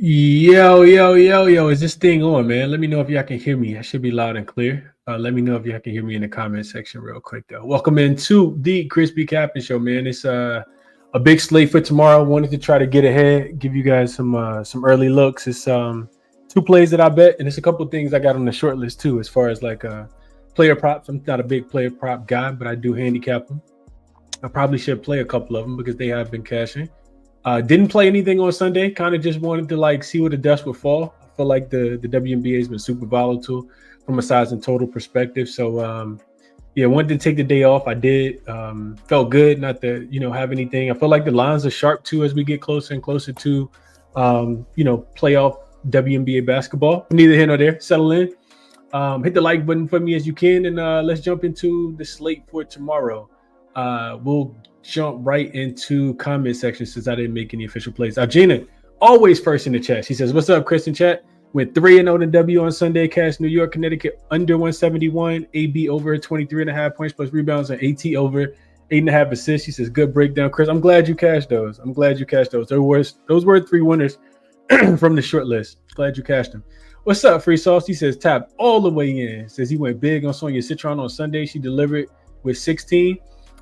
Yo, is this thing on, man? Let me know if y'all can hear me. I should be loud and clear. Let me know if y'all can hear me in the comment section real quick, though. Welcome into the ChrisBeCappinn Show, man. It's a big slate for tomorrow. Wanted to try to get ahead, give you guys some early looks. It's two plays that I bet, and it's a couple of things I got on the short list, too, as far as like player props. I'm not a big player prop guy, but I do handicap them. I probably should play a couple of them because they have been cashing. Didn't play anything on Sunday. Kind of just wanted to see where the dust would fall. I feel like the WNBA has been super volatile from a size and total perspective. So wanted to take the day off. I did. Felt good not to have anything. I feel like the lines are sharp too as we get closer and closer to playoff WNBA basketball. Neither here nor there. Settle in. Hit the like button for me as you can, and let's jump into the slate for tomorrow. We'll jump right into comment section since I didn't make any official plays. Gina, always first in the chat. She says, "What's up, Chris in chat? Went 3-0 to W on Sunday. Cash New York, Connecticut under 171. AB over 23.5 points plus rebounds, and AT over 8.5 assists." She says, "Good breakdown, Chris. I'm glad you cashed those. Those were three winners from the short list. Glad you cashed them." What's up, Free Sauce? He says, "Tap all the way in." Says he went big on Sonia Citron on Sunday. She delivered with 16.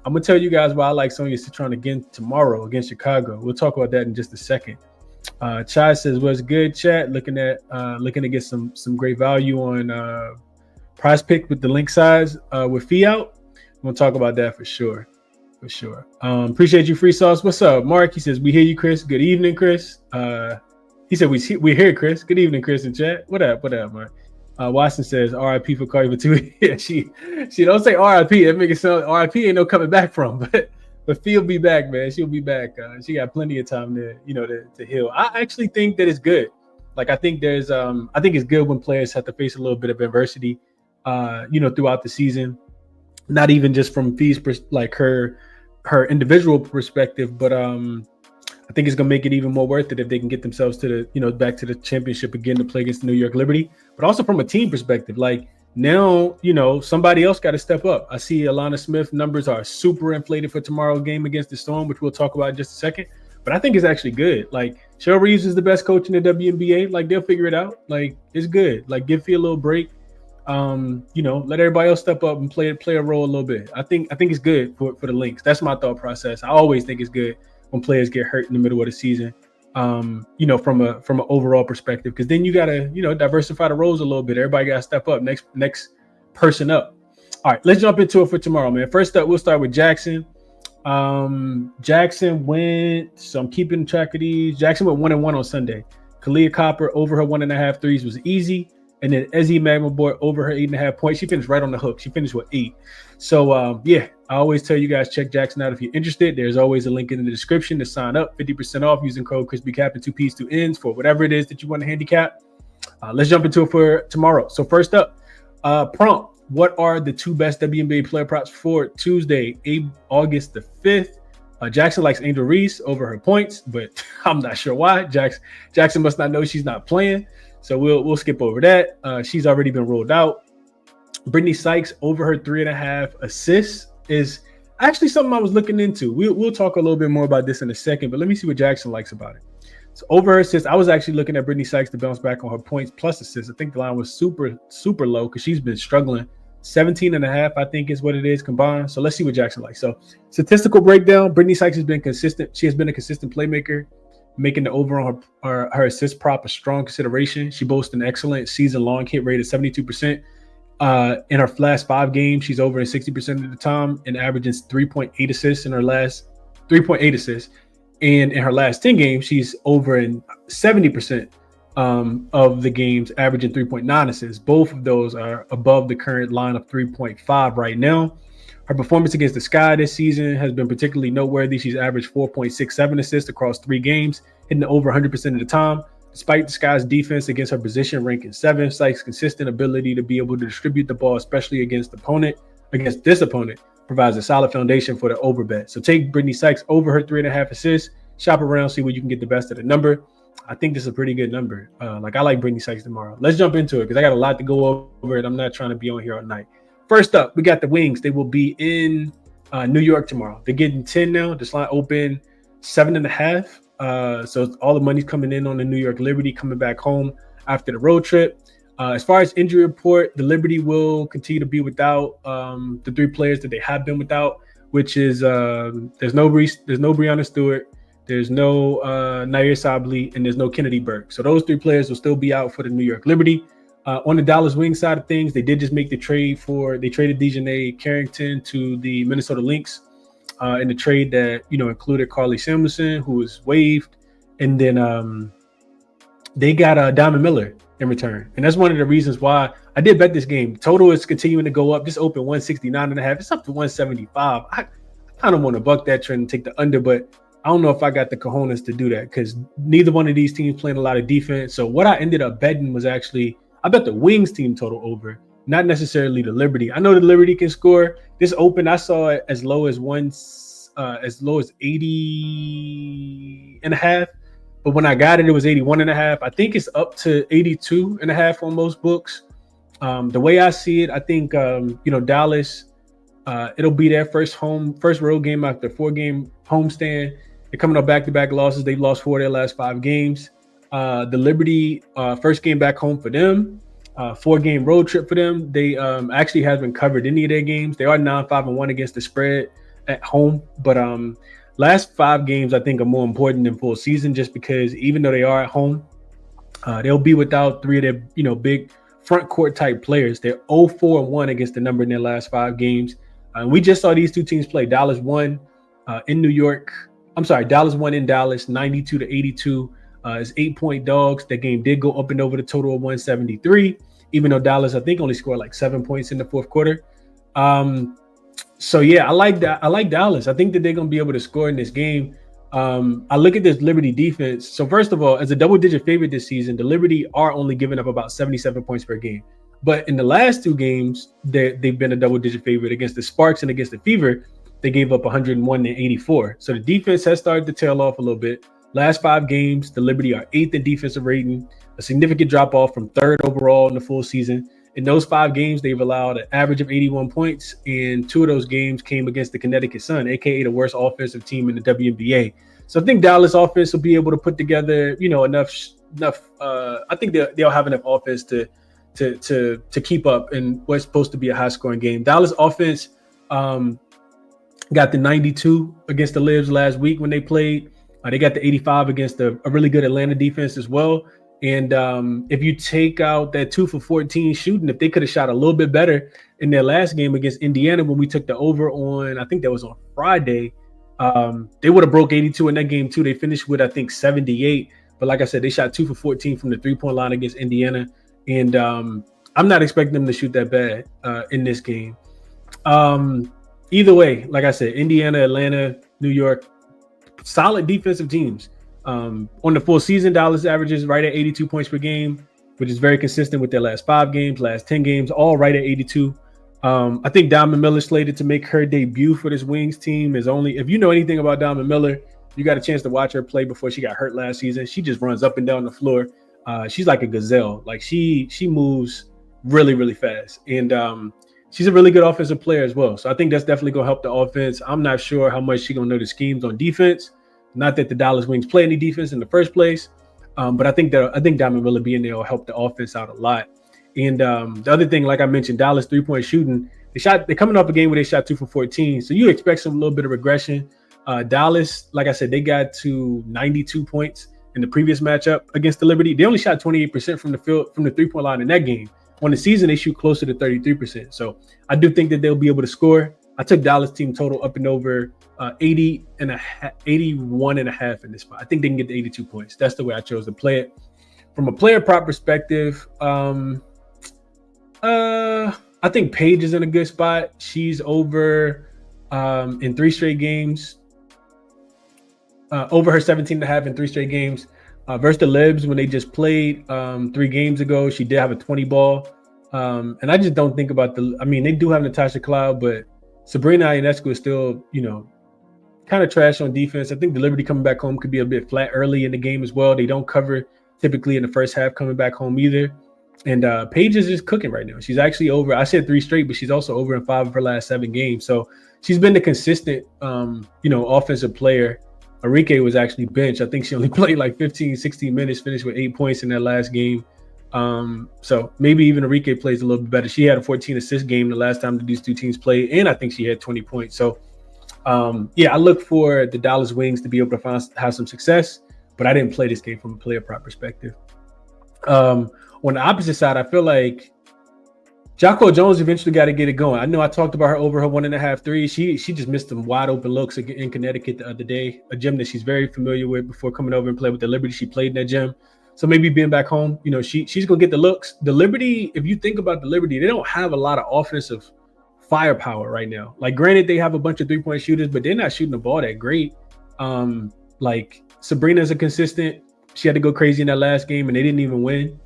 I'm going to tell you guys why I like Sonia Citron again tomorrow against Chicago. We'll talk about that in just a second. Chai says, "What's good, chat? Looking to get some great value on prize pick with the Lynx size with fee out. I'm going to talk about that for sure. Appreciate you, Free Sauce. What's up, Mark?" He says, "We hear you, Chris. Good evening, Chris." He said, we hear Chris. Good evening, Chris in chat. What up, Mark? Watson says, "RIP for Cardi for 2." Yeah, she don't say RIP. That make it sound RIP ain't no coming back from, but Fee will be back, man. She'll be back. She got plenty of time to heal. I actually think that it's good. Like I think it's good when players have to face a little bit of adversity, throughout the season. Not even just from Fee's like her individual perspective, but I think it's gonna make it even more worth it if they can get themselves to the back to the championship again to play against the New York Liberty. But also from a team perspective, like now somebody else got to step up. I see Alana Smith numbers are super inflated for tomorrow's game against the Storm, which we'll talk about in just a second. But I think it's actually good. Like Cheryl Reeves is the best coach in the WNBA. Like they'll figure it out. Like it's good. Like give Fee a little break. Let everybody else step up and play a role a little bit. I think it's good for the Lynx. That's my thought process. I always think it's good when players get hurt in the middle of the season, from an overall perspective, because then you got to, diversify the roles a little bit. Everybody got to step up, next person up. All right, let's jump into it for tomorrow, man. First up, we'll start with Jackson. Jackson went, so I'm keeping track of these. Jackson went 1-1 on Sunday. Kalia Copper over her 1.5 threes was easy. And then Ezzy Magmabort over her 8.5 points. She finished right on the hook. She finished with 8. So, I always tell you guys, check Jackson out if you're interested. There's always a link in the description to sign up. 50% off using code ChrisBeCappinn, 2 P's, 2 N's for whatever it is that you want to handicap. Let's jump into it for tomorrow. So first up, prompt. What are the two best WNBA player props for Tuesday, August the 5th? Jackson likes Angel Reese over her points, but I'm not sure why. Jackson must not know she's not playing. So we'll skip over that. She's already been ruled out. Brittany Sykes over her 3.5 assists is actually something I was looking into. We'll talk a little bit more about this in a second, but let me see what Jackson likes about it. So over her assists, I was actually looking at Brittany Sykes to bounce back on her points plus assists. I think the line was super, super low because she's been struggling. 17.5, I think, is what it is combined. So let's see what Jackson likes. So statistical breakdown, Brittany Sykes has been consistent. She has been a consistent playmaker, making the over on her assist prop a strong consideration. She boasts an excellent season-long hit rate of 72%. In her last 5 games, she's over in 60% of the time and averaging 3.8 assists in her last 3.8 assists. And in her last 10 games, she's over in 70% of the games, averaging 3.9 assists. Both of those are above the current line of 3.5 right now. Her performance against the Sky this season has been particularly noteworthy. She's averaged 4.67 assists across 3 games, hitting over 100% of the time. Despite the Sky's defense against her position ranking 7, Sykes' consistent ability to be able to distribute the ball, especially against this opponent, provides a solid foundation for the over bet. So take Brittany Sykes over her 3.5 assists, shop around, see where you can get the best of the number. I think this is a pretty good number. I like Brittany Sykes tomorrow. Let's jump into it because I got a lot to go over it. I'm not trying to be on here all night. First up, we got the Wings. They will be in New York tomorrow. They're getting 10 now. This line open 7.5. So all the money's coming in on the New York Liberty coming back home after the road trip. As far as injury report, the Liberty will continue to be without the 3 players that they have been without, which is there's no Breonna Stewart, there's no Nair Sabli, and there's no Kennedy Burke. So those 3 players will still be out for the New York Liberty. On the Dallas Wings side of things, they did just make the trade they traded Dejanay Carrington to the Minnesota Lynx in the trade that, included Carly Samuelson, who was waived. And then they got Diamond Miller in return. And that's one of the reasons why I did bet this game. Total is continuing to go up. Just open 169.5. It's up to 175. I kind of want to buck that trend and take the under, but I don't know if I got the cojones to do that because neither one of these teams playing a lot of defense. So what I ended up betting was actually, I bet the Wings team total over, not necessarily the Liberty. I know the Liberty can score. This open, I saw it as low as 80.5. But when I got it, it was 81.5. I think it's up to 82.5 on most books. The way I see it, I think Dallas, it'll be their first road game after 4-game homestand. They're coming up back-to-back losses. They've lost 4 of their last 5 games. The Liberty, first game back home for them, 4-game road trip for them. They actually haven't covered any of their games. They are 9-5-1 against the spread at home, but last 5 games I think are more important than full season, just because even though they are at home, they'll be without 3 of their big front court type players. They're 0-4-1 against the number in their last 5 games. We just saw these 2 teams play. Dallas won in New York. I'm sorry, Dallas won in Dallas, 92-82. It's 8-point dogs. That game did go up and over the total of 173, even though Dallas, I think, only scored like 7 points in the fourth quarter. So yeah, I like that. I like Dallas. I think that they're going to be able to score in this game. I look at this Liberty defense. So first of all, as a double-digit favorite this season, the Liberty are only giving up about 77 points per game. But in the last 2 games, they've been a double-digit favorite against the Sparks and against the Fever. They gave up 101 and 84. So the defense has started to tail off a little bit. Last 5 games, the Liberty are 8th in defensive rating, a significant drop off from 3rd overall in the full season. In those 5 games, they've allowed an average of 81 points, and 2 of those games came against the Connecticut Sun, aka the worst offensive team in the WNBA. So I think Dallas offense will be able to put together, enough. I think they'll have enough offense to keep up in what's supposed to be a high-scoring game. Dallas offense got the 92 against the Libs last week when they played. They got the 85 against a really good Atlanta defense as well. And if you take out that 2 for 14 shooting, if they could have shot a little bit better in their last game against Indiana when we took the over on, I think that was on Friday, they would have broke 82 in that game too. They finished with, I think, 78. But like I said, they shot 2 for 14 from the 3-point line against Indiana. And I'm not expecting them to shoot that bad in this game. Either way, like I said, Indiana, Atlanta, New York, solid defensive teams. On the full season, Dallas averages right at 82 points per game, which is very consistent with their last 5 games, last 10 games, all right at 82. I think Diamond Miller slated to make her debut for this Wings team. If you know anything about Diamond Miller, you got a chance to watch her play before she got hurt last season. She just runs up and down the floor. She's like a gazelle. Like she moves really, really fast. And she's a really good offensive player as well. So I think that's definitely going to help the offense. I'm not sure how much she's going to know the schemes on defense. Not that the Dallas Wings play any defense in the first place, but I think Diamond Miller being there will help the offense out a lot. And the other thing, like I mentioned, Dallas 3-point shooting. They're coming off a game where they shot 2 for 14, so you expect a little bit of regression. Dallas, like I said, they got to 92 points in the previous matchup against the Liberty. They only shot 28% from the 3-point line in that game. On the season, they shoot closer to 33%. So I do think that they'll be able to score. I took Dallas team total up and over 81.5 in this spot. I think they can get to 82 points. That's the way I chose to play it. From a player prop perspective, I think Paige is in a good spot. She's over in 3 straight games. Over her 17.5 in 3 straight games. Versus the Libs, when they just played 3 games ago, she did have a 20 ball. And I just don't think about they do have Natasha Cloud, but Sabrina Ionescu is still, kind of trash on defense. I think the Liberty coming back home could be a bit flat early in the game as well. They don't cover typically in the first half coming back home either. And Paige is just cooking right now. She's actually over. I said 3 straight, but she's also over in 5 of her last 7 games. So she's been the consistent, offensive player Arike was actually benched. I think she only played like 15, 16 minutes, finished with 8 points in that last game. So maybe even Arike plays a little bit better. She had a 14 assist game the last time that these two teams played, and I think she had 20 points. So I look for the Dallas Wings to be able to have some success, but I didn't play this game from a player prop perspective. On the opposite side, I feel like Jacko Jones eventually got to get it going. I know I talked about her over her 1.5 threes. She just missed some wide open looks in Connecticut the other day, a gym that she's very familiar with before coming over and play with the Liberty. She played in that gym. So maybe being back home, she's going to get the looks. The Liberty, if you think about the Liberty, they don't have a lot of offensive firepower right now. Like, granted, they have a bunch of three-point shooters, but they're not shooting the ball that great. Like, Sabrina's a consistent. She had to go crazy in that last game, and they didn't even win.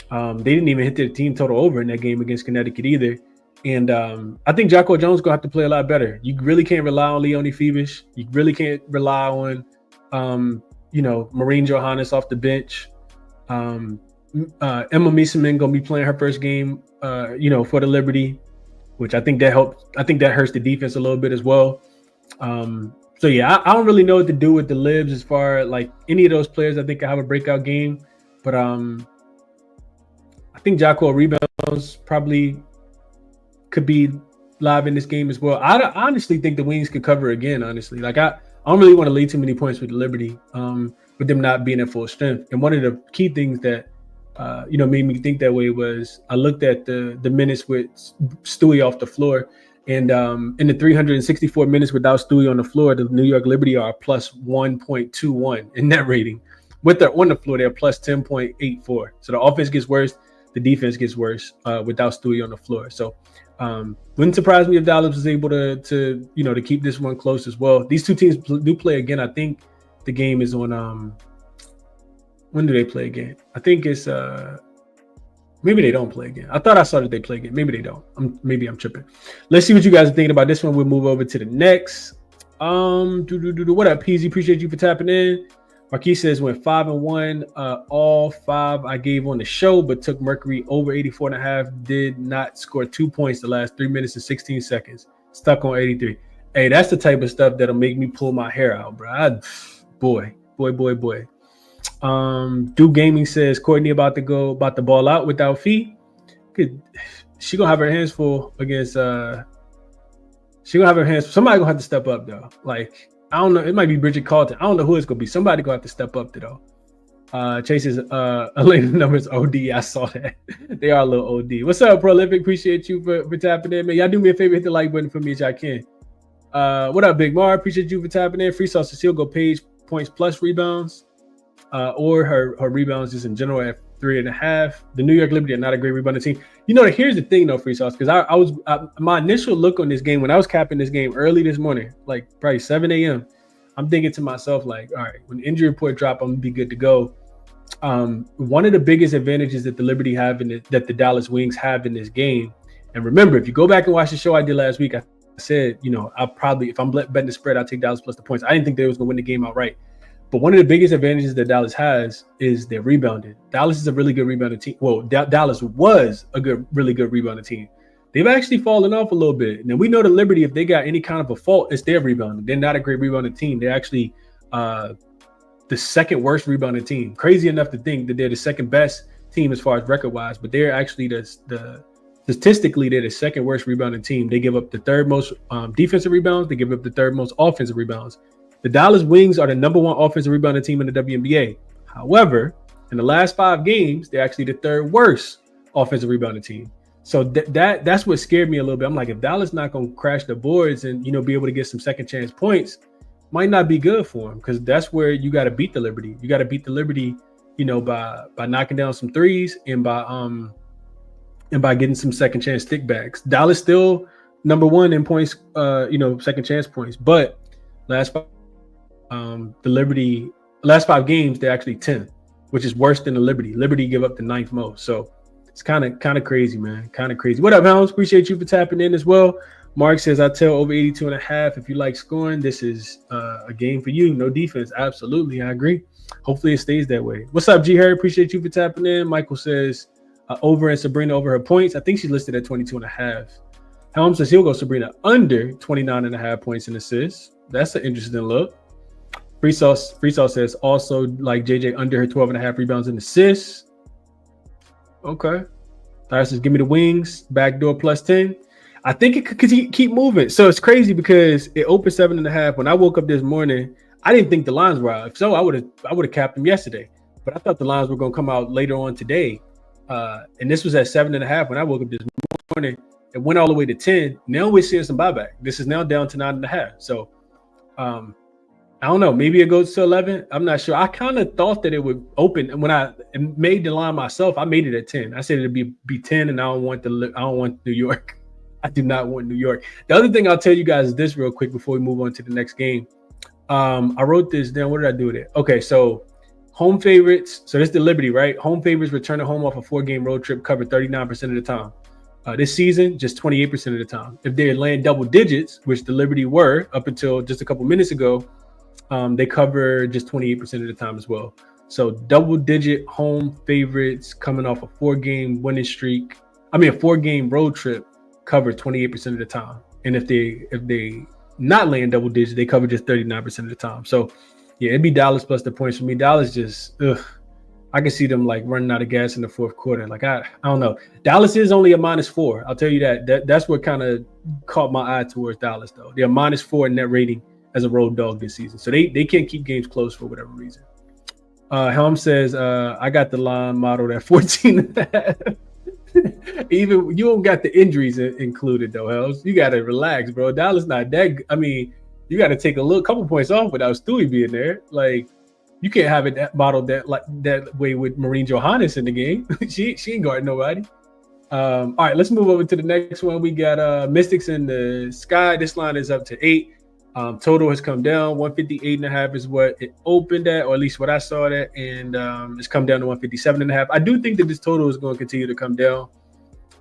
They didn't even hit their team total over in that game against Connecticut either. And I think Jacko Jones going to have to play a lot better. You really can't rely on Leonie Fevish. You really can't rely on, Maureen Johannes off the bench. Emma Mieseman going to be playing her first game, for the Liberty, which I think that helps. I think that hurts the defense a little bit as well. I don't really know what to do with the Libs as far as like any of those players. I think I have a breakout game, but I think Jacko rebounds probably could be live in this game as well. I honestly think the Wings could cover again, honestly. Like, I don't really want to lead too many points with the Liberty, with them not being at full strength. And one of the key things that, made me think that way was I looked at the minutes with Stewie off the floor. And in the 364 minutes without Stewie on the floor, the New York Liberty are plus 1.21 in net rating. With her on the floor, they're plus 10.84. So the offense gets worse. The defense gets worse without Stewie on the floor. So wouldn't surprise me if Dallas was able to keep this one close as well. These two teams do play again. I think the game is on when do they play again? I think it's maybe they don't play again. I thought I saw that they play again. Maybe they don't. Maybe I'm tripping. Let's see what you guys are thinking about this one. We'll move over to the next. What up, Peasy? Appreciate you for tapping in. Marquis says went 5-1. All 5 I gave on the show, but took Mercury over 84.5. Did not score 2 points the last 3 minutes and 16 seconds. Stuck on 83. Hey, that's the type of stuff that'll make me pull my hair out, bro. Boy. Duke Gaming says Courtney about to ball out without Fee. She gonna have her hands full against. Somebody gonna have to step up though. Like, I don't know. It might be Bridget Carlton. I don't know who it's gonna be. Somebody gonna have to step up though. Chase's Elena numbers OD. I saw that. They are a little OD. What's up, Prolific? Appreciate you for tapping in, man. Y'all do me a favor, hit the like button for me if y'all can. What up, Big Mar? Appreciate you for tapping in. Free Sauce Cecile go page points plus rebounds. Or her rebounds just in general at 3.5. The New York Liberty are not a great rebounding team. Here's the thing though, Free Sauce, because I was my initial look on this game when I was capping this game early this morning, like probably 7 a.m. I'm thinking to myself, like, all right, when the injury report drop, I'm gonna be good to go. One of the biggest advantages that the Liberty have that the Dallas Wings have in this game, and remember, if you go back and watch the show I did last week, I said, I'll probably, if I'm betting the spread, I'll take Dallas plus the points. I didn't think they was gonna win the game outright. But one of the biggest advantages that Dallas has is their rebounding. Dallas is a really good rebounding team. Well, Dallas was a really good rebounding team. They've actually fallen off a little bit. Now, we know the Liberty, if they got any kind of a fault, it's their rebounding. They're not a great rebounding team. They're actually the second worst rebounding team. Crazy enough to think that they're the second best team as far as record-wise, but they're actually statistically, they're the second worst rebounding team. They give up the third most defensive rebounds. They give up the third most offensive rebounds. The Dallas Wings are the number 1 offensive rebounding team in the WNBA. However, in the last 5 games, they're actually the third worst offensive rebounding team. So that's what scared me a little bit. I'm like, if Dallas not going to crash the boards and, be able to get some second chance points, might not be good for them, because that's where you got to beat the Liberty. You got to beat the Liberty, by knocking down some threes and by getting some second chance stickbacks. Dallas still number 1 in points, second chance points, but the Liberty last 5 games, they're actually 10th, which is worse than the Liberty. Liberty give up the 9th most. So it's kind of crazy, man. Kind of crazy. What up, Hounds? Appreciate you for tapping in as well. Mark says, I tell over 82.5. If you like scoring, this is a game for you. No defense. Absolutely. I agree. Hopefully it stays that way. What's up, G Harry? Appreciate you for tapping in. Michael says over and Sabrina over her points. I think she's listed at 22.5. Helm says he'll go Sabrina under 29.5 points and assists. That's an interesting look. Free Sauce says also like JJ under her 12.5 rebounds and assists. Okay. Tyler says, give me the wings. Backdoor plus 10. I think it could keep moving. So it's crazy because it opened 7.5. When I woke up this morning, I didn't think the lines were out. If so, I would have capped them yesterday. But I thought the lines were going to come out later on today. And this was at 7.5 when I woke up this morning. It went all the way to 10. Now we're seeing some buyback. This is now down to 9.5. So I don't know. Maybe it goes to 11. I'm not sure. I kind of thought that it would open. And when I made the line myself, I made it at 10. I said it'd be 10, and I don't want New York. I do not want New York. The other thing I'll tell you guys is this real quick before we move on to the next game. I wrote this down. What did I do with it? Okay, so home favorites. So this is the Liberty, right? Home favorites return home off a 4-game road trip covered 39% of the time. This season, just 28% of the time. If they land double digits, which the Liberty were up until just a couple minutes ago, they cover just 28% of the time as well. So double-digit home favorites coming off a 4-game winning streak. I mean, a 4-game road trip cover 28% of the time. And if they not land double digits, they cover just 39% of the time. So yeah, it'd be Dallas plus the points for me. Dallas just I can see them like running out of gas in the fourth quarter. Like I don't know. Dallas is only a -4. I'll tell you that's what kind of caught my eye towards Dallas though. They're a -4 net rating as a road dog this season. So they can't keep games close for whatever reason. Helm says, I got the line modeled at 14.5. Even you don't got the injuries included though, Helms. You got to relax, bro. Dallas not that. I mean, you got to take a couple points off without Stewie being there. Like, you can't have it modeled that way with Maureen Johannes in the game. she ain't guarding nobody. All right, let's move over to the next one. We got Mystics in the sky. This line is up to 8. Total has come down. 158.5 is what it opened at, or at least what I saw it at, and it's come down to 157.5. I do think that this total is going to continue to come down.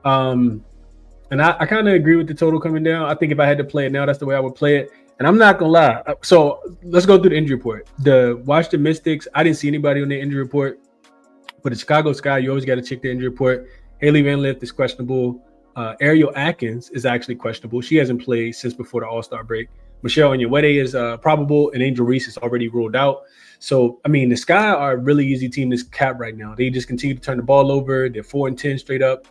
And I kind of agree with the total coming down. I think if I had to play it now, that's the way I would play it. And I'm not going to lie. So let's go through the injury report. The Washington Mystics, I didn't see anybody on the injury report. For the Chicago Sky, you always got to check the injury report. Haley Van Lith is questionable. Ariel Atkins is actually questionable. She hasn't played since before the All-Star break. Michelle Onyenwere is probable, and Angel Reese is already ruled out. So, I mean, the Sky are a really easy team to cap right now. They just continue to turn the ball over. They're 4-10 straight up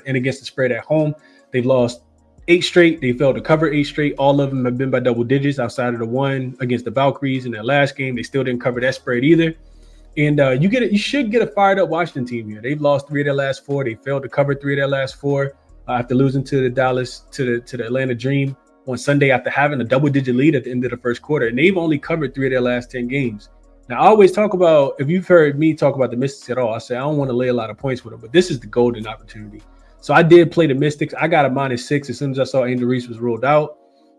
and against the spread at home. They've lost 8 straight. They failed to cover 8 straight. All of them have been by double digits outside of the one against the Valkyries in their last game. They still didn't cover that spread either. And you should get a fired up Washington team here. They've lost 3 of their last 4. They failed to cover 3 of their last 4 after losing to the Atlanta Dream on Sunday after having a double-digit lead at the end of the first quarter. And they've only covered 3 of their last 10 games. Now, I always talk about, if you've heard me talk about the Mystics at all, I say I don't want to lay a lot of points with them, but this is the golden opportunity. So I did play the Mystics. I got a -6 as soon as I saw Angel Reese was ruled out.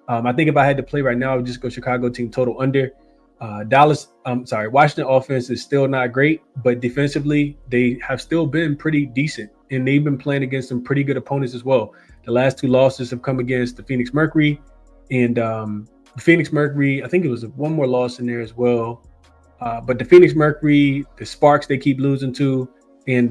I think if I had to play right now, I would just go Chicago team total under. Washington offense is still not great, but defensively, they have still been pretty decent. And they've been playing against some pretty good opponents as well. The last 2 losses have come against the Phoenix Mercury. And the Phoenix Mercury, I think it was one more loss in there as well. But the Phoenix Mercury, the Sparks, they keep losing to. And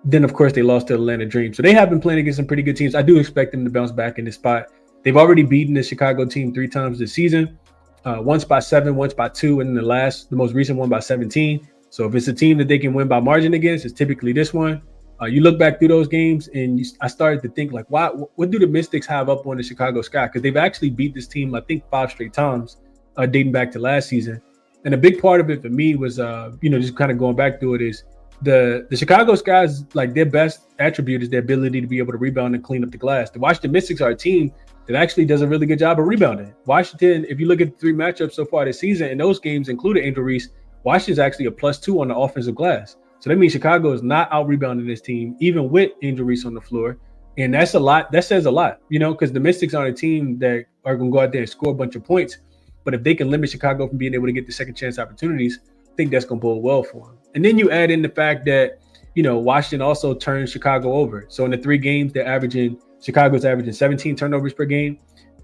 then, of course, they lost to Atlanta Dream. So they have been playing against some pretty good teams. I do expect them to bounce back in this spot. They've already beaten the Chicago team 3 times this season. Once by 7, once by 2, and the most recent one by 17. So if it's a team that they can win by margin against, it's typically this one. You look back through those games, and I started to think, like, what do the Mystics have up on the Chicago Sky? Because they've actually beat this team, I think, 5 straight times, dating back to last season. And a big part of it for me was, just kind of going back through it is the Chicago Sky's, like, their best attribute is their ability to be able to rebound and clean up the glass. The Washington Mystics are a team that actually does a really good job of rebounding. Washington, if you look at the 3 matchups so far this season, and those games included Angel Reese, Washington's actually a +2 on the offensive glass. So that means Chicago is not out rebounding this team, even with Angel Reese on the floor. And that's a lot. That says a lot, because the Mystics aren't a team that are going to go out there and score a bunch of points. But if they can limit Chicago from being able to get the second chance opportunities, I think that's going to bode well for them. And then you add in the fact that, Washington also turned Chicago over. So in the 3 games, Chicago's averaging 17 turnovers per game.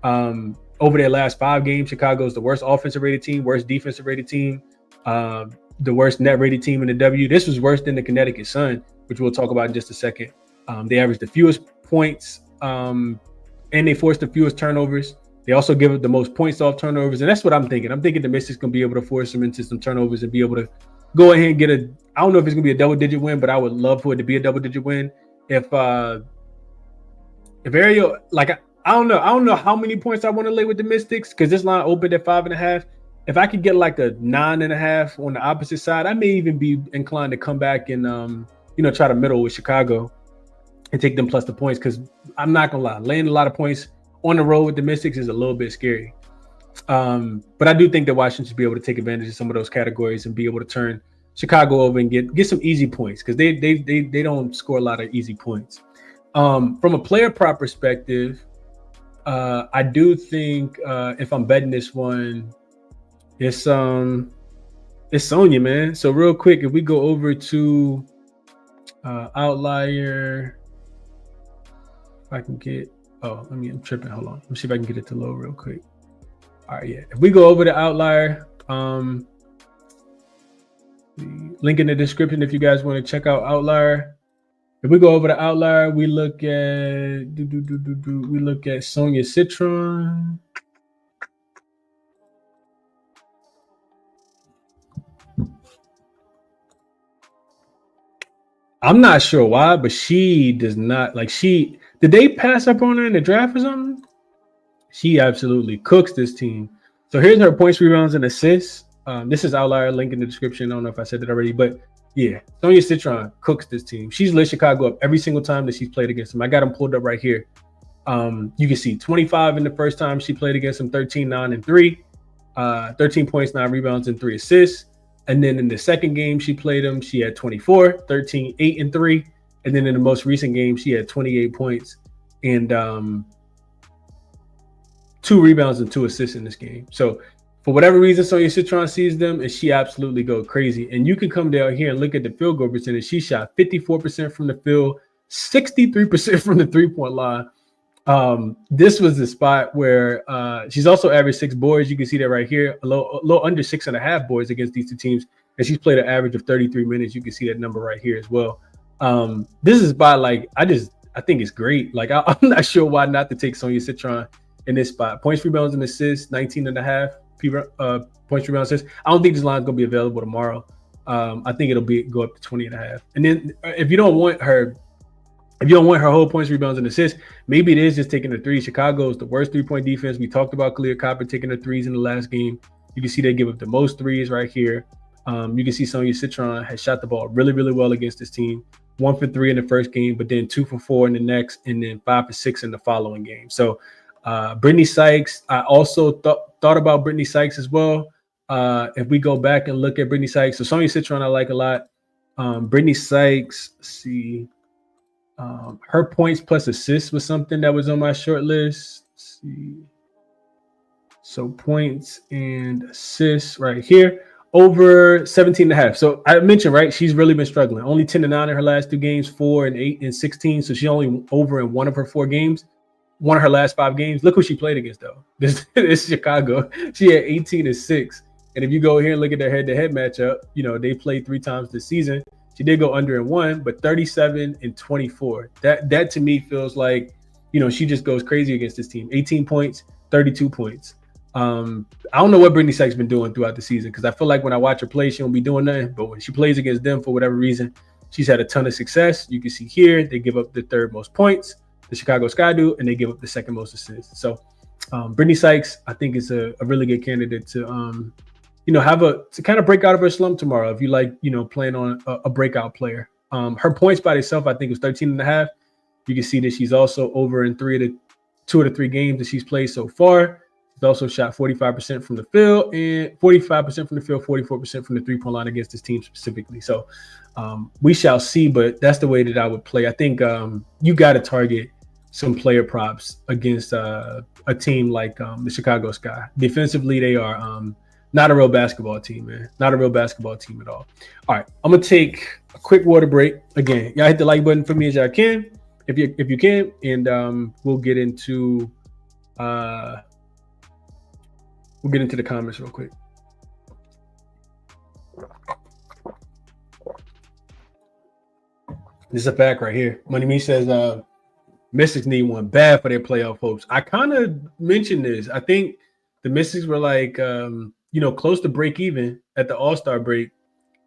Over their last 5 games, Chicago's the worst offensive rated team, worst defensive rated team, the worst net rated team in the W. This was worse than the Connecticut Sun, which we'll talk about in just a second. They averaged the fewest points and they forced the fewest turnovers. They also give up the most points off turnovers, and that's what I'm thinking. I'm thinking the Mystics gonna be able to force them into some turnovers and be able to go ahead and get a. I don't know if it's gonna be a double-digit win, but I would love for it to be a double-digit win. If Ariel, like I don't know how many points I want to lay with the Mystics because this line opened at 5.5. If I could get like a 9.5 on the opposite side, I may even be inclined to come back and try to middle with Chicago and take them plus the points because I'm not gonna lie, laying a lot of points on the road with the Mystics is a little bit scary. But I do think that Washington should be able to take advantage of some of those categories and be able to turn Chicago over and get some easy points because they don't score a lot of easy points. From a player prop perspective, I do think if I'm betting this one, it's Sonya, man. So real quick, if we go over to Outlier, if I can get I'm tripping. Hold on. Let me see if I can get it to low real quick. All right, yeah. If we go over to Outlier, link in the description if you guys want to check out Outlier. If we go over to Outlier, we look at we look at Sonya Citron. I'm not sure why, but she does not did they pass up on her in the draft or something? She absolutely cooks this team. So here's her points, rebounds, and assists. This is Outlier, link in the description. I don't know if I said that already, but yeah, Sonya Citron cooks this team. She's lit Chicago up every single time that she's played against them. I got them pulled up right here. You can see 25 in the first time she played against them, 13, 9, and 3. 13 points, 9 rebounds, and 3 assists. And then in the second game she played them, she had 24, 13, 8, and 3. And then in the most recent game, she had 28 points and 2 rebounds and 2 assists in this game. So for whatever reason, Sonya Citron sees them and she absolutely goes crazy. And you can come down here and look at the field goal percentage. She shot 54% from the field, 63% from the 3-point line. This was the spot where she's also averaged 6 boards. You can see that right here, a little under 6.5 boards against these two teams. And she's played an average of 33 minutes. You can see that number right here as well. This is by I think it's great. Like I'm not sure why not to take Sonya Citron in this spot. Points, rebounds, and assists, 19.5 points, rebounds, assists. I don't think this line is going to be available tomorrow. I think it'll go up to 20.5. And then if you don't want her whole points, rebounds, and assists, maybe it is just taking the 3. Chicago is the worst 3-point defense. We talked about ChrisBeCappinn taking the 3s in the last game. You can see they give up the most 3s right here. You can see Sonya Citron has shot the ball really, really well against this team. 1 for 3 in the first game, but then 2 for 4 in the next, and then 5 for 6 in the following game. So Brittany Sykes, I also thought about Brittany Sykes as well. If we go back and look at Brittany Sykes, so Sonya Citron I like a lot. Brittany Sykes, see, her points plus assists was something that was on my short list. Let's see. So points and assists right here. Over 17.5. So I mentioned, right, she's really been struggling. Only 10-9 in her last 2 games, 4 and 8 and 16. So she's only over in one of her 4 games. One of her last 5 games. Look who she played against, though. This is Chicago. She had 18 and 6. And if you go here and look at their head-to-head matchup, they played 3 times this season. She did go under in 1, but 37 and 24. That to me feels like, she just goes crazy against this team. 18 points, 32 points. I don't know what Brittany Sykes been doing throughout the season because I feel like when I watch her play, she won't be doing nothing. But when she plays against them for whatever reason, she's had a ton of success. You can see here they give up the 3rd most points, the Chicago Sky do, and they give up the 2nd most assists. So Brittany Sykes, I think, is a really good candidate to to kind of break out of her slump tomorrow if you like playing on a breakout player. Her points by itself, I think, was 13.5. You can see that she's also over in 2 of the 3 games that she's played so far. She's also shot 45% from the field and 45% from the field, 44% from the 3-point line against this team specifically. So we shall see, but that's the way that I would play. I think you got to target some player props against a team like the Chicago Sky. Defensively, they are not a real basketball team, man. Not a real basketball team at all. All right, I'm gonna take a quick water break. Again, y'all hit the like button for me as y'all can, if you can, and we'll get into the comments real quick. This is a fact right here. Money Me says Mystics need one bad for their playoff hopes. I kind of mentioned this. I think the Mystics were like, close to break even at the All-Star break.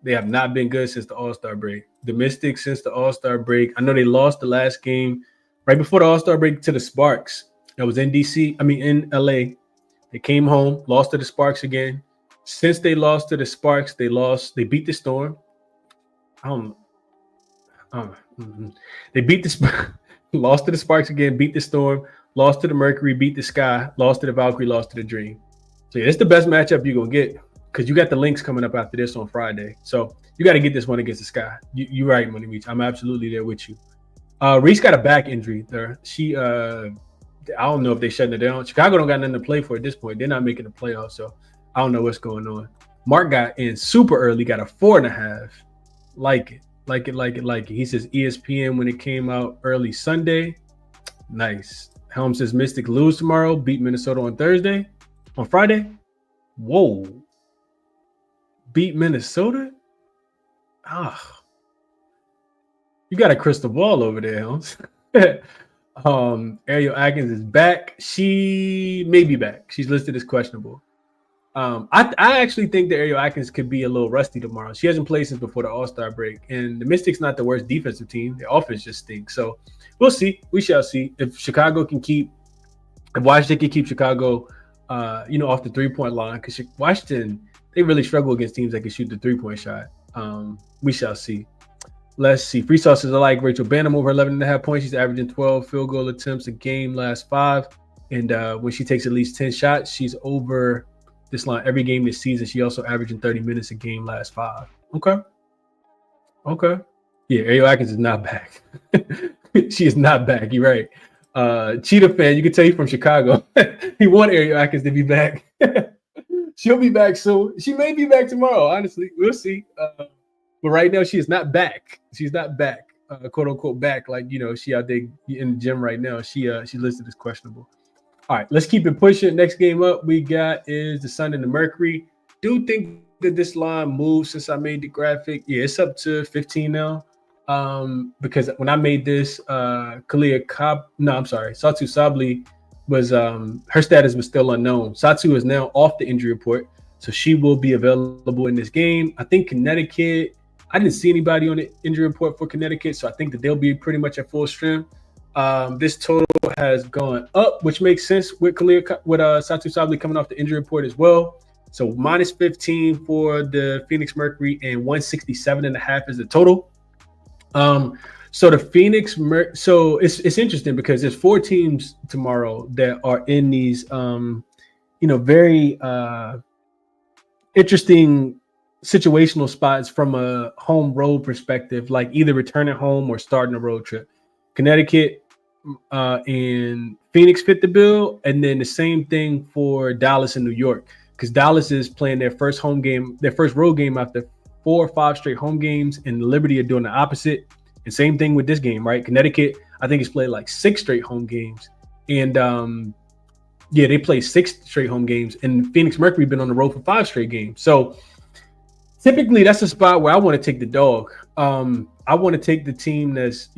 They have not been good since the All-Star break. The Mystics since the All-Star break. I know they lost the last game right before the All-Star break to the Sparks. It was in in LA. They came home, lost to the Sparks again. Since they lost to the Sparks, they beat the Storm. They beat the lost to the Sparks again, beat the Storm, lost to the Mercury, beat the Sky, lost to the Valkyrie, lost to the Dream. So yeah, it's the best matchup you're gonna get because you got the Lynx coming up after this on Friday. So you got to get this one against the Sky. You're right, Money Reach. I'm absolutely there with you. Reese got a back injury there. She I don't know if they're shutting it down. Chicago don't got nothing to play for at this point. They're not making the playoffs, so I don't know what's going on. Mark got in super early, got a 4.5. Like it. He says ESPN when it came out early Sunday. Nice. Helm says Mystic lose tomorrow, beat Minnesota on Friday. Whoa. Beat Minnesota? You got a crystal ball over there, Helms. Ariel Atkins is back. She may be back. She's listed as questionable. I actually think that Ariel Atkins could be a little rusty tomorrow. She hasn't played since before the All-Star break, and the Mystics not the worst defensive team. Their offense just stinks. So we'll see. We shall see if Washington can keep Chicago, off the 3-point line, because Washington, they really struggle against teams that can shoot the 3-point shot. We shall see. Let's see. Free sauces are like Rachel Banham over 11.5 points. She's averaging 12 field goal attempts a game last 5. And when she takes at least 10 shots, she's over this line every game this season. She also averaging 30 minutes a game last 5. Okay. Yeah, Ariel Atkins is not back. She is not back. You're right. Cheetah fan, you can tell you from Chicago. He want Ariel Atkins to be back. She'll be back soon. She may be back tomorrow, honestly. We'll see. But right now, she is not back. She's not back, quote unquote back. Like, she out there in the gym right now. She's listed as questionable. All right, let's keep it pushing. Next game up we got is the Sun and the Mercury. Do think that this line moved since I made the graphic. Yeah, it's up to 15 now. Because when I made this, Satu Sabli was her status was still unknown. Satu is now off the injury report, so she will be available in this game. I think Connecticut. I didn't see anybody on the injury report for Connecticut, so I think that they'll be pretty much at full strength. This total has gone up, which makes sense with Satu Sabli coming off the injury report as well. So minus 15 for the Phoenix Mercury and 167.5 is the total. So the Phoenix, so it's interesting because there's 4 teams tomorrow that are in these, very interesting situational spots from a home road perspective, like either returning home or starting a road trip. Connecticut and Phoenix fit the bill, and then the same thing for Dallas and New York, because Dallas is playing their first road game after 4 or 5 straight home games, and Liberty are doing the opposite. And same thing with this game, right? Connecticut, I think, has played like 6 straight home games, and they played 6 straight home games, and Phoenix Mercury been on the road for 5 straight games. So typically, that's a spot where I want to take the dog. I want to take the team that's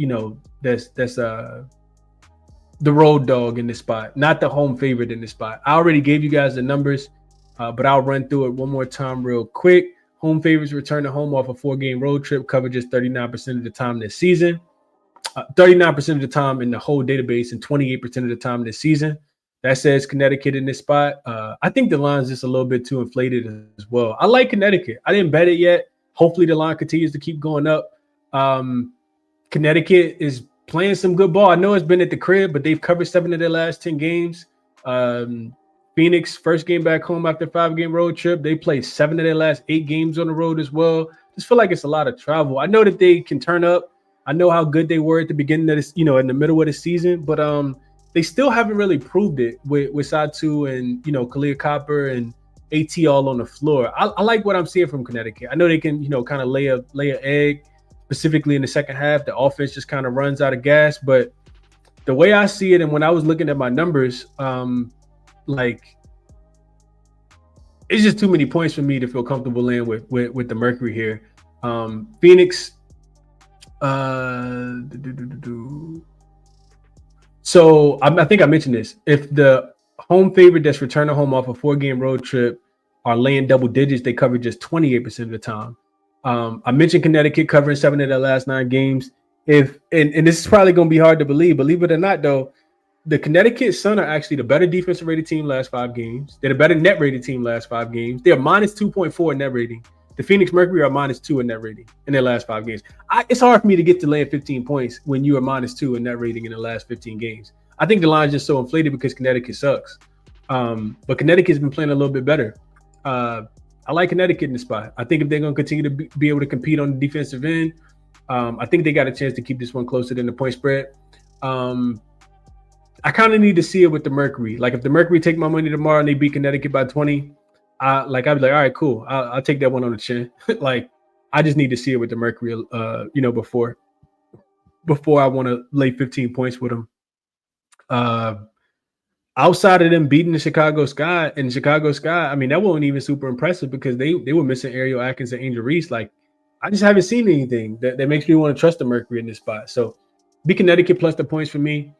the road dog in this spot, not the home favorite in this spot. I already gave you guys the numbers, but I'll run through it one more time real quick. Home favorites return to home off a 4-game road trip, coverages 39% of the time this season, 39% of the time in the whole database, and 28% of the time this season. That says Connecticut in this spot. I think the line's just a little bit too inflated as well. I like Connecticut. I didn't bet it yet. Hopefully the line continues to keep going up. Connecticut is playing some good ball. I know it's been at the crib, but they've covered 7 of their last 10 games. Phoenix, first game back home after a 5-game road trip. They played 7 of their last 8 games on the road as well. Just feel like it's a lot of travel. I know that they can turn up. I know how good they were at the beginning of this, in the middle of the season, but they still haven't really proved it with Satu and, Kalia Copper and AT all on the floor. I like what I'm seeing from Connecticut. I know they can, kind of lay an egg, specifically in the second half. The offense just kind of runs out of gas. But the way I see it, and when I was looking at my numbers, it's just too many points for me to feel comfortable in with the Mercury here. Phoenix, So I think I mentioned this. If the home favorite that's returning home off a 4-game road trip are laying double digits, they cover just 28% of the time. I mentioned Connecticut covering 7 of their last 9 games. And this is probably going to be hard to believe it or not, though, the Connecticut Sun are actually the better defensive rated team last 5 games. They're the better net rated team last 5 games. They're minus 2.4 in net rating. The Phoenix Mercury are minus 2 in net rating in their last 5 games. It's hard for me to get to laying 15 points when you are minus 2 in net rating in the last 15 games. I think the line's just so inflated because Connecticut sucks. But Connecticut's been playing a little bit better. I like Connecticut in the spot. I think if they're going to continue to be able to compete on the defensive end, I think they got a chance to keep this one closer than the point spread. I kind of need to see it with the Mercury. Like if the Mercury take my money tomorrow and they beat Connecticut by 20, I'd be like, all right, cool. I'll take that one on the chin. Like I just need to see it with the Mercury, before I want to lay 15 points with them. Outside of them beating the Chicago Sky, I mean, that wasn't even super impressive because they were missing Ariel Atkins and Angel Reese. Like, I just haven't seen anything that makes me want to trust the Mercury in this spot. So, be Connecticut plus the points for me.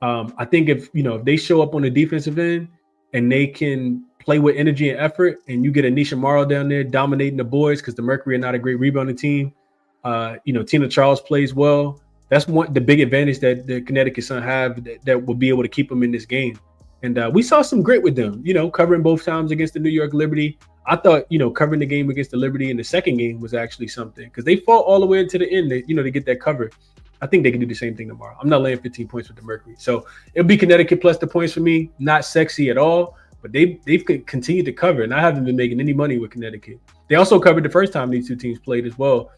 I think if they show up on the defensive end and they can play with energy and effort, and you get Anisha Morrow down there dominating the boys because the Mercury are not a great rebounding team. Tina Charles plays well. That's the big advantage that the Connecticut Sun have that will be able to keep them in this game. And we saw some grit with them, covering both times against the New York Liberty. I thought, covering the game against the Liberty in the second game was actually something because they fought all the way to the end, to get that cover. I think they can do the same thing tomorrow. I'm not laying 15 points with the Mercury. So it'll be Connecticut plus the points for me. Not sexy at all, but they've continued to cover, and I haven't been making any money with Connecticut. They also covered the first time these two teams played as well.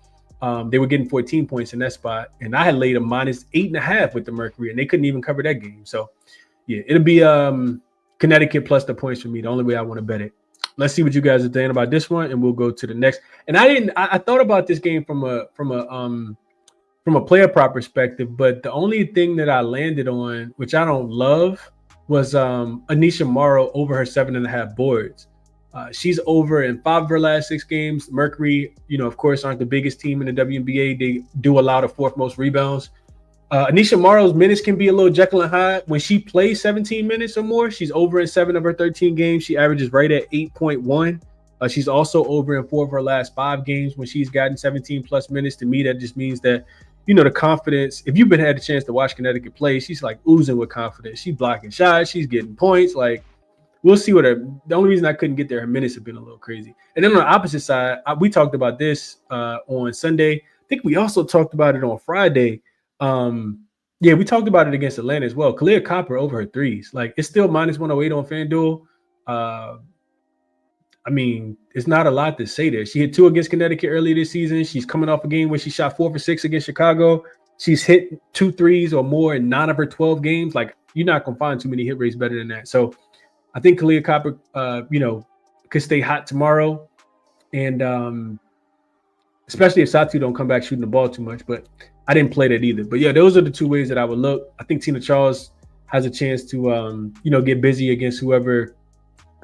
They were getting 14 points in that spot, and I had laid a minus 8.5 with the Mercury, and they couldn't even cover that game. So, yeah, it'll be Connecticut plus the points for me. The only way I want to bet it. Let's see what you guys are saying about this one, and we'll go to the next. And I thought about this game from a player prop perspective, but the only thing that I landed on, which I don't love, was Anisha Morrow over her 7.5 boards. She's over in 5 of her last 6 games. Mercury, of course, aren't the biggest team in the WNBA. They do allow the 4th most rebounds. Anisha Morrow's minutes can be a little Jekyll and Hyde. When she plays 17 minutes or more, she's over in 7 of her 13 games. She averages right at 8.1. She's also over in 4 of her last 5 games when she's gotten 17 plus minutes. To me, that just means that, the confidence. If you've had a chance to watch Connecticut play, she's like oozing with confidence. She's blocking shots. She's getting points. Like, we'll see what the only reason I couldn't get there, her minutes have been a little crazy. And then on the opposite side, we talked about this on Sunday. I think we also talked about it on Friday. We talked about it against Atlanta as well. Kalia Copper over her threes. Like, it's still minus 108 on FanDuel. I mean, it's not a lot to say there. She hit 2 against Connecticut earlier this season. She's coming off a game where she shot 4 for 6 against Chicago. She's hit 2 threes or more in 9 of her 12 games. Like, you're not going to find too many hit rates better than that. So I think Kalia Copper, could stay hot tomorrow. And especially if Satu don't come back shooting the ball too much. But I didn't play that either. But, yeah, those are the 2 ways that I would look. I think Tina Charles has a chance to, get busy against whoever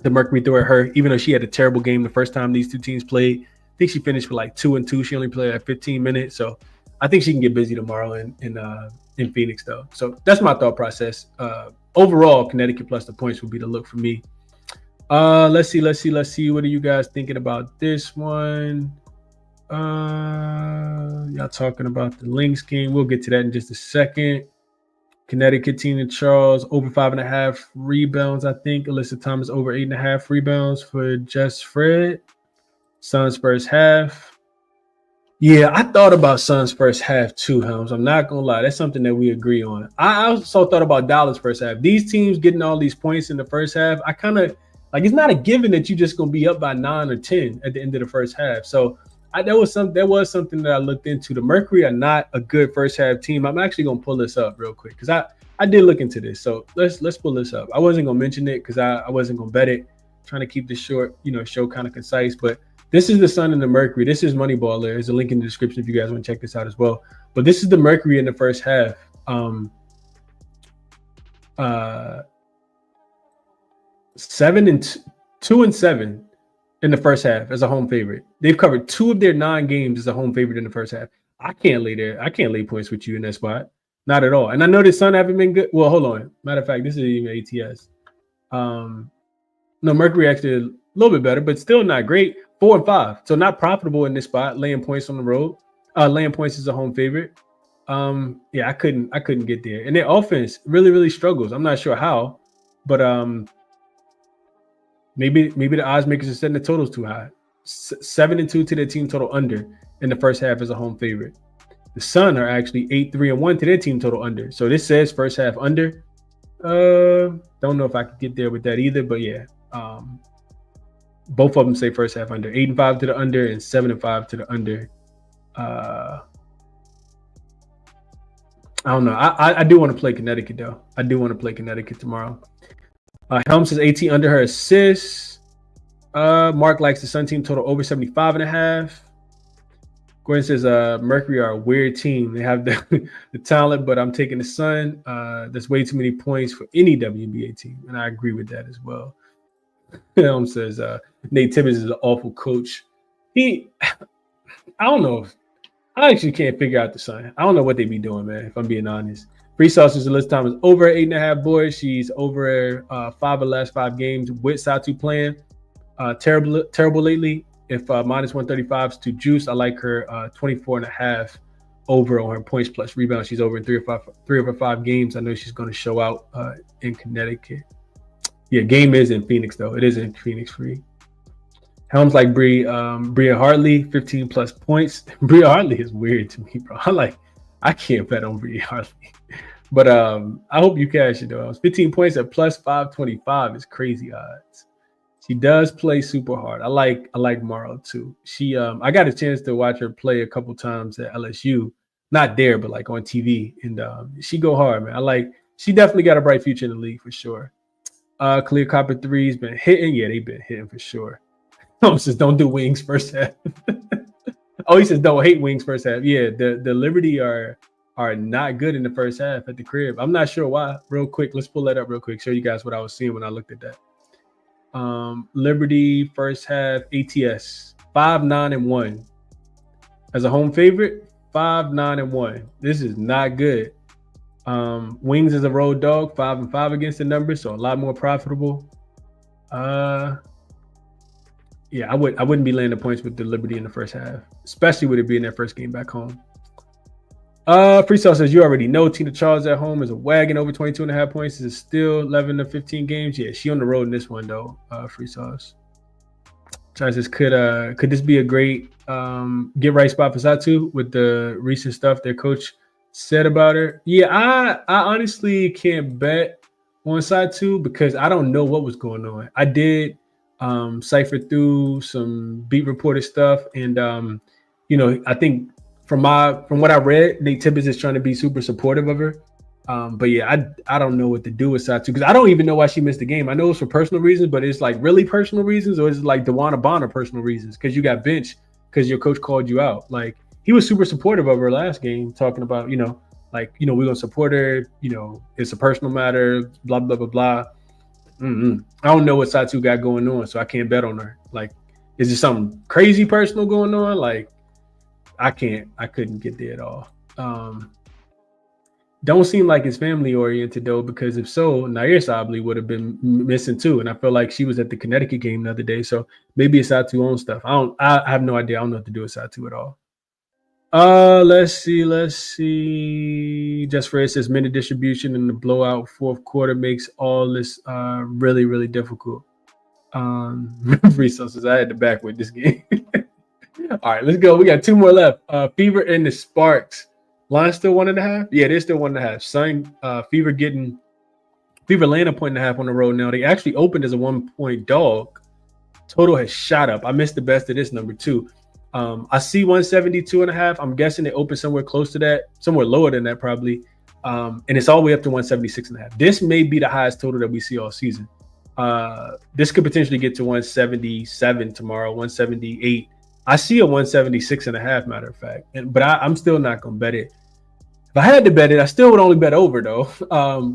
the Mercury threw at her, even though she had a terrible game the first time these 2 teams played. I think she finished with like 2-2. She only played at 15 minutes. So I think she can get busy tomorrow in Phoenix, though. So that's my thought process. Overall, Connecticut plus the points would be the look for me. Let's see. What are you guys thinking about this one? Y'all talking about the Lynx game. We'll get to that in just a second. Connecticut, Tina Charles over 5.5 rebounds. I think Alyssa Thomas over 8.5 rebounds for Jess Fred. Suns first half. Yeah, I thought about Suns first half too, Helms. I'm not gonna lie. That's something that we agree on. I also thought about Dallas first half. These teams getting all these points in the first half, I kind of like, it's not a given that you're just gonna be up by 9 or 10 at the end of the first half. So there was something that I looked into. The Mercury are not a good first half team. I'm actually gonna pull this up real quick because I did look into this. So let's pull this up. I wasn't gonna mention it because I wasn't gonna bet it. I'm trying to keep this short, show kind of concise. But this is the Sun and the Mercury. This is Moneyball. There's a link in the description if you guys want to check this out as well. But this is the Mercury in the first half. 2-7 in the first half as a home favorite. They've covered 2 of their 9 games as a home favorite in the first half. I can't lay points with you in that spot. Not at all. And I know the Sun haven't been good. Well, hold on. Matter of fact, this is even ATS. No, Mercury actually a little bit better, but still not great. 4 and 5. So not profitable in this spot, laying points on the road. Laying points is a home favorite. Yeah, I couldn't get there. And their offense really, really struggles. I'm not sure how, but maybe the odds makers are setting the totals too high. 7-2 to their team total under in the first half as a home favorite. The Sun are actually 8-3-1 to their team total under. So this says first half under. Don't know if I could get there with that either, but yeah. Both of them say first half under. 8-5 to the under and 7-5 to the under. I don't know. I do want to play Connecticut though. I do want to play Connecticut tomorrow. Helm says 18 under her assists. Mark likes the Sun team total over 75.5. Gordon says Mercury are a weird team. They have the talent, but I'm taking the Sun. That's way too many points for any WNBA team, and I agree with that as well. Helm says Nate Tibbetts is an awful coach. I don't know. I actually can't figure out the Sun. I don't know what they be doing, man, if I'm being honest. Free Sauces Alyssa Thomas over 8.5 boys. She's over 5 of the last 5 games with Satu playing. Terrible lately. If minus 135 is too juice, I like her 24.5 over on her points plus rebounds. She's over in 3 of her 5 games. I know she's going to show out in Connecticut. Yeah, game is in Phoenix though. It is in Phoenix free. Helms like Bria Hartley, 15 plus points. Bria Hartley is weird to me, bro. I can't bet on Bria Hartley. But I hope you cash it though. 15 points at plus 525 is crazy odds. She does play super hard. I like Morrow too. I got a chance to watch her play a couple times at LSU. Not there, but like on TV. And she go hard, man. She definitely got a bright future in the league for sure. Clear Copper 3's been hitting. Yeah, they've been hitting for sure. He says don't do wings first half. Oh, he says don't hate wings first half. Yeah, the Liberty are not good in the first half at the crib. I'm not sure why. Real quick, let's pull that up real quick. Show you guys what I was seeing when I looked at that. Liberty first half ATS 5-9-1 as a home favorite. 5-9-1. This is not good. Wings is a road dog, 5-5 against the numbers, so a lot more profitable. Yeah, I wouldn't be laying the points with the Liberty in the first half, especially with it being their first game back home. Freestyle says you already know Tina Charles at home is a wagon over 22.5 points. Is still 11 to 15 games. Yeah, she on the road in this one though. Freestyle says could this be a great get right spot for Satu with the recent stuff their coach said about her? Yeah, I honestly can't bet on Satu because I don't know what was going on. I did cipher through some beat reporter stuff, and I think from what I read, Nate Tibbetts is trying to be super supportive of her. But yeah, I don't know what to do with Satu because I don't even know why she missed the game. I know it's for personal reasons, but it's like really personal reasons, or is it like DeWanna Bonner personal reasons because you got benched because your coach called you out? Like he was super supportive of her last game, talking about we're gonna support her. It's a personal matter. Blah blah blah blah. I don't know what Satu got going on, so I can't bet on her. Like, is there something crazy personal going on? Like, I couldn't get there at all. Don't seem like it's family oriented though, because if so, Nair Sabli would have been missing too. And I feel like she was at the Connecticut game the other day. So maybe it's Satu own stuff. I have no idea. I don't know what to do with Satu at all. Let's see. Just for instance, minute distribution in the blowout fourth quarter makes all this really, really difficult. Resources. I had to back with this game. All right, let's go. We got 2 more left. Fever and the Sparks. Line still 1.5? Yeah, they're still 1.5. Fever laying a 1.5 on the road now. They actually opened as a 1-point dog. Total has shot up. I missed the best of this number too. I see 172.5. I'm guessing they opened somewhere close to that, somewhere lower than that probably. And it's all the way up to 176.5. This may be the highest total that we see all season. This could potentially get to 177 tomorrow, 178. I see a 176.5, matter of fact. But I'm still not going to bet it. If I had to bet it, I still would only bet over, though.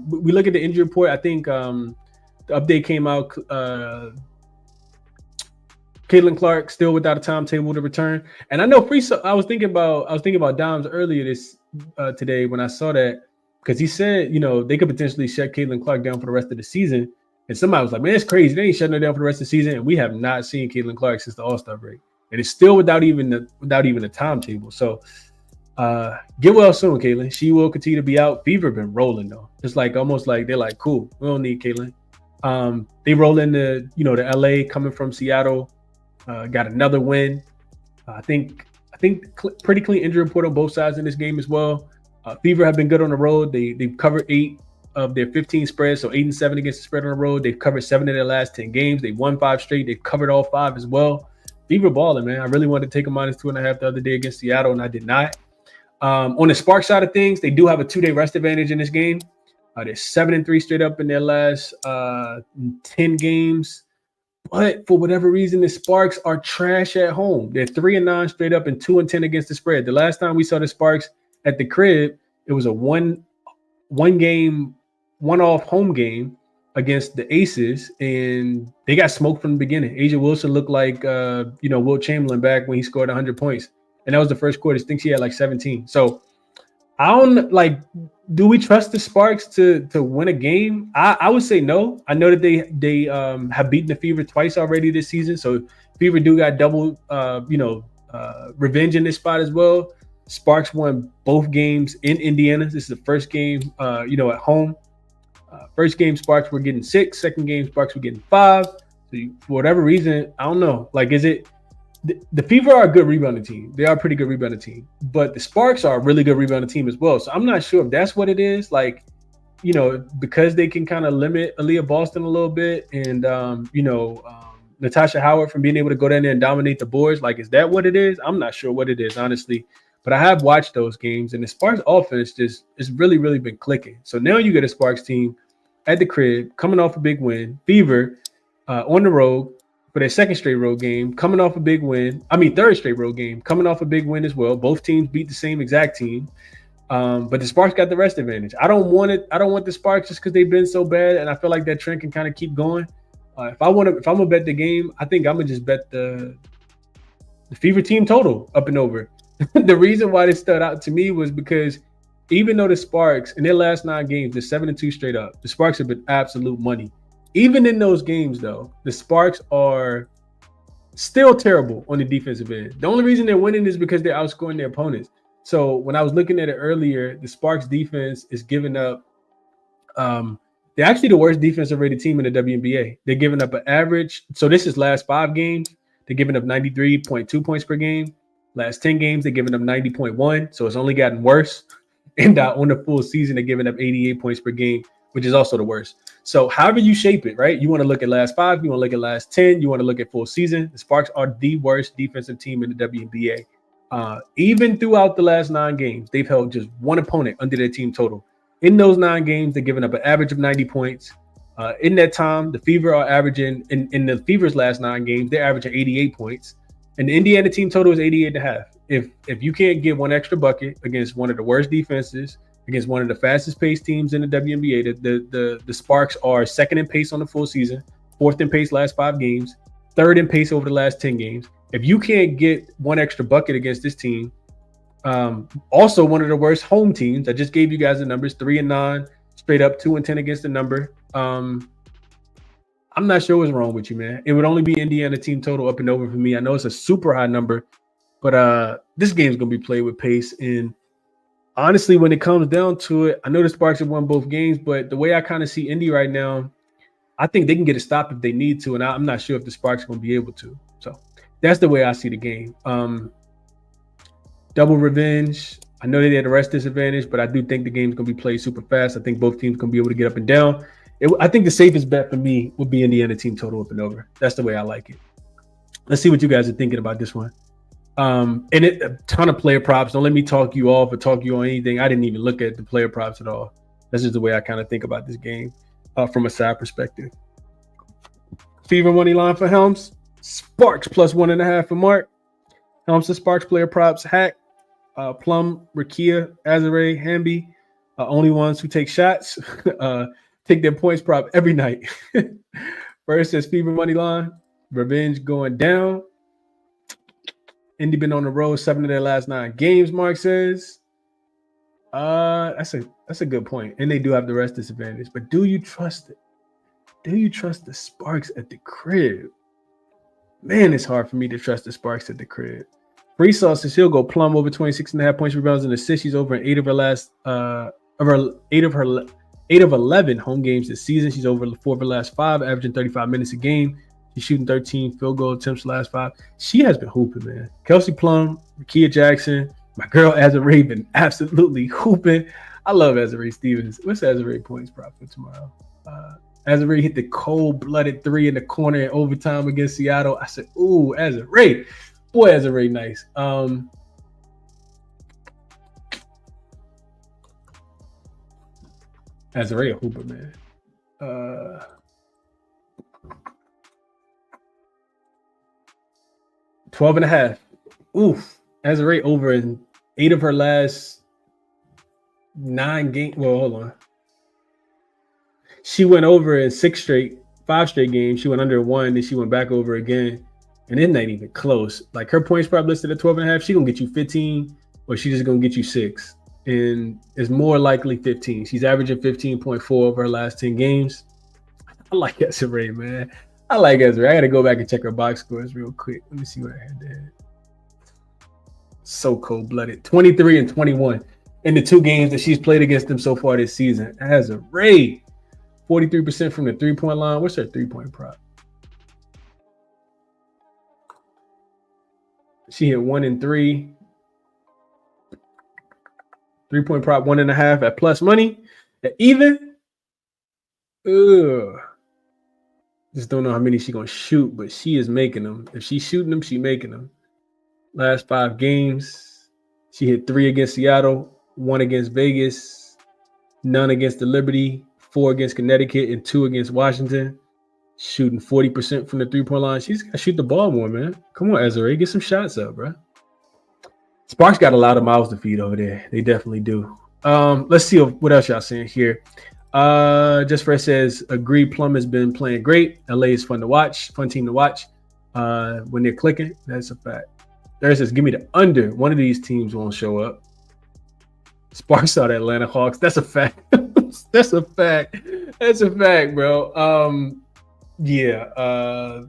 We look at the injury report. I think the update came out. Caitlin Clark still without a timetable to return. And I know I was thinking about Dimes earlier today when I saw that. because he said, they could potentially shut Caitlin Clark down for the rest of the season. And somebody was like, man, it's crazy. They ain't shutting her down for the rest of the season. And we have not seen Caitlin Clark since the All-Star break. And it's still without even a timetable. So get well soon, Caitlin. She will continue to be out. Fever been rolling though. It's like almost like they're like, cool, we don't need Caitlin. They roll into the LA coming from Seattle. Got another win. I think pretty clean injury report on both sides in this game as well. Fever have been good on the road. They've covered 8 of their 15 spreads, so 8-7 against the spread on the road. They've covered 7 of their last 10 games. They've won 5 straight. They've covered all 5 as well. Fever balling, man. I really wanted to take a -2.5 the other day against Seattle, and I did not. On the Sparks side of things, they do have a 2-day rest advantage in this game. They're 7-3 straight up in their last 10 games. But for whatever reason, the Sparks are trash at home. They're 3-9 straight up and 2-10 against the spread. The last time we saw the Sparks at the crib, it was a one-off home game against the Aces, and they got smoked from the beginning. Asia Wilson looked like Wilt Chamberlain back when he scored 100 points, and that was the first quarter. I think she had like 17. So I don't do we trust the Sparks to win a game? I would say no. I know that they have beaten the Fever twice already this season, so Fever do got double revenge in this spot as well. Sparks won both games in Indiana. This is the first game at home. First game Sparks were getting 6. Second game Sparks were getting 5. So for whatever reason, I don't know. Is it the Fever are a good rebounding team. They are a pretty good rebounding team, but the Sparks are a really good rebounding team as well. So I'm not sure if that's what it is. Because they can kind of limit Aaliyah Boston a little bit, and Natasha Howard from being able to go down there and dominate the boards. Is that what it is? I'm not sure what it is, honestly. But I have watched those games, and the Sparks offense is really, really been clicking. So now you get a Sparks team at the crib, coming off a big win. Fever on the road for their second straight road game, coming off a big win. Third straight road game, coming off a big win as well. Both teams beat the same exact team, but the Sparks got the rest advantage. I don't want it. I don't want the Sparks just because they've been so bad, and I feel like that trend can kind of keep going. If I'm gonna bet the game, I think I'm gonna just bet the Fever team total up and over. The reason why this stood out to me was because even though the Sparks in their last 9 games, they're 7-2 straight up, the Sparks have been absolute money. Even in those games, though, the Sparks are still terrible on the defensive end. The only reason they're winning is because they're outscoring their opponents. So when I was looking at it earlier, the Sparks defense is giving up. They're actually the worst defensive rated team in the WNBA. They're giving up an average. So this is last 5 games. They're giving up 93.2 points per game. Last 10 games, they're giving up 90.1. So it's only gotten worse. And on the full season, they're giving up 88 points per game, which is also the worst. So however you shape it, right? You want to look at last 5, you want to look at last 10, you want to look at full season. The Sparks are the worst defensive team in the WNBA. Even throughout the last 9 games, they've held just one opponent under their team total. In those 9 games, they're giving up an average of 90 points. In that time, the Fever are averaging, in the Fever's last 9 games, they're averaging 88 points. And the Indiana team total is 88.5. If you can't get one extra bucket against one of the worst defenses, against one of the fastest paced teams in the WNBA, the Sparks are 2nd in pace on the full season, 4th in pace last 5 games, 3rd in pace over the last 10 games. If you can't get one extra bucket against this team, also one of the worst home teams. I just gave you guys the numbers: 3-9 straight up, 2-10 against the number. I'm not sure what's wrong with you, man. It would only be Indiana team total up and over for me. I know it's a super high number, but this game's going to be played with pace. And honestly, when it comes down to it, I know the Sparks have won both games, but the way I kind of see Indy right now, I think they can get a stop if they need to, and I'm not sure if the Sparks are going to be able to. So that's the way I see the game. Double revenge. I know they had a rest disadvantage, but I do think the game's going to be played super fast. I think both teams going to be able to get up and down. I think the safest bet for me would be Indiana team total up and over. That's the way I like it. Let's see what you guys are thinking about this one. And a ton of player props. Don't let me talk you off or talk you on anything. I didn't even look at the player props at all. That's just the way I kind of think about this game from a side perspective. Fever money line for Helms. Sparks plus 1.5 for Mark. Helms and Sparks player props. Hack, Plum, Rakia, Azare, Hamby. Only ones who take shots. Take their points prop every night. First says Fever money line. Revenge going down. Indy been on the road 7 of their last 9 games, Mark says. That's a good point. And they do have the rest disadvantage. But do you trust it? Do you trust the Sparks at the crib? Man, it's hard for me to trust the Sparks at the crib. Free Sauce says she'll go plumb over 26.5 points, rebounds, and assists. She's over in 8 of her 11 home games this season. She's over 4 of her last 5, averaging 35 minutes a game. She's shooting 13 field goal attempts the last 5. She has been hooping, man. Kelsey Plum, Kia Jackson, my girl Azurá been absolutely hooping. I love Azurá Stevens. What's Azurá points prop for tomorrow? Azurá hit the cold-blooded 3 in the corner in overtime against Seattle. I said, ooh, Azurá. Boy, Azurá nice. Azurá hooper, man. 12.5. Oof. Azurá over in 8 of her last 9 games. Well, hold on. She went over in 5 straight games. She went under 1, then she went back over again. And it ain't even close. Like, her points probably listed at 12.5. She gonna get you 15, or she's just gonna get you 6. And it's more likely 15. She's averaging 15.4 over her last 10 games. I like Azurá, man. I like Azurá. I gotta go back and check her box scores real quick. Let me see what I had there. So cold-blooded. 23 and 21 in the 2 games that she's played against them so far this season. Azurá. 43% from the 3-point line. What's her 3-point prop? She hit 1 and 3. 3-point prop 1.5 at plus money. At even. Ugh. Just don't know how many she's gonna shoot, but she is making them. If she's shooting them, she's making them. Last 5 games, she hit 3 against Seattle, 1 against Vegas, none against the Liberty, 4 against Connecticut, and 2 against Washington. Shooting 40% from the 3-point line. She's got to shoot the ball more, man. Come on, Azurá. Get some shots up, bro. Sparks got a lot of mouths to feed over there. They definitely do. Let's see what else y'all saying here. Just Fresh says, agree, Plum has been playing great. LA is fun to watch. Fun team to watch. When they're clicking, that's a fact. There says, give me the under. One of these teams won't show up. Sparks out Atlanta Hawks. That's a fact. That's a fact. That's a fact, bro. Yeah.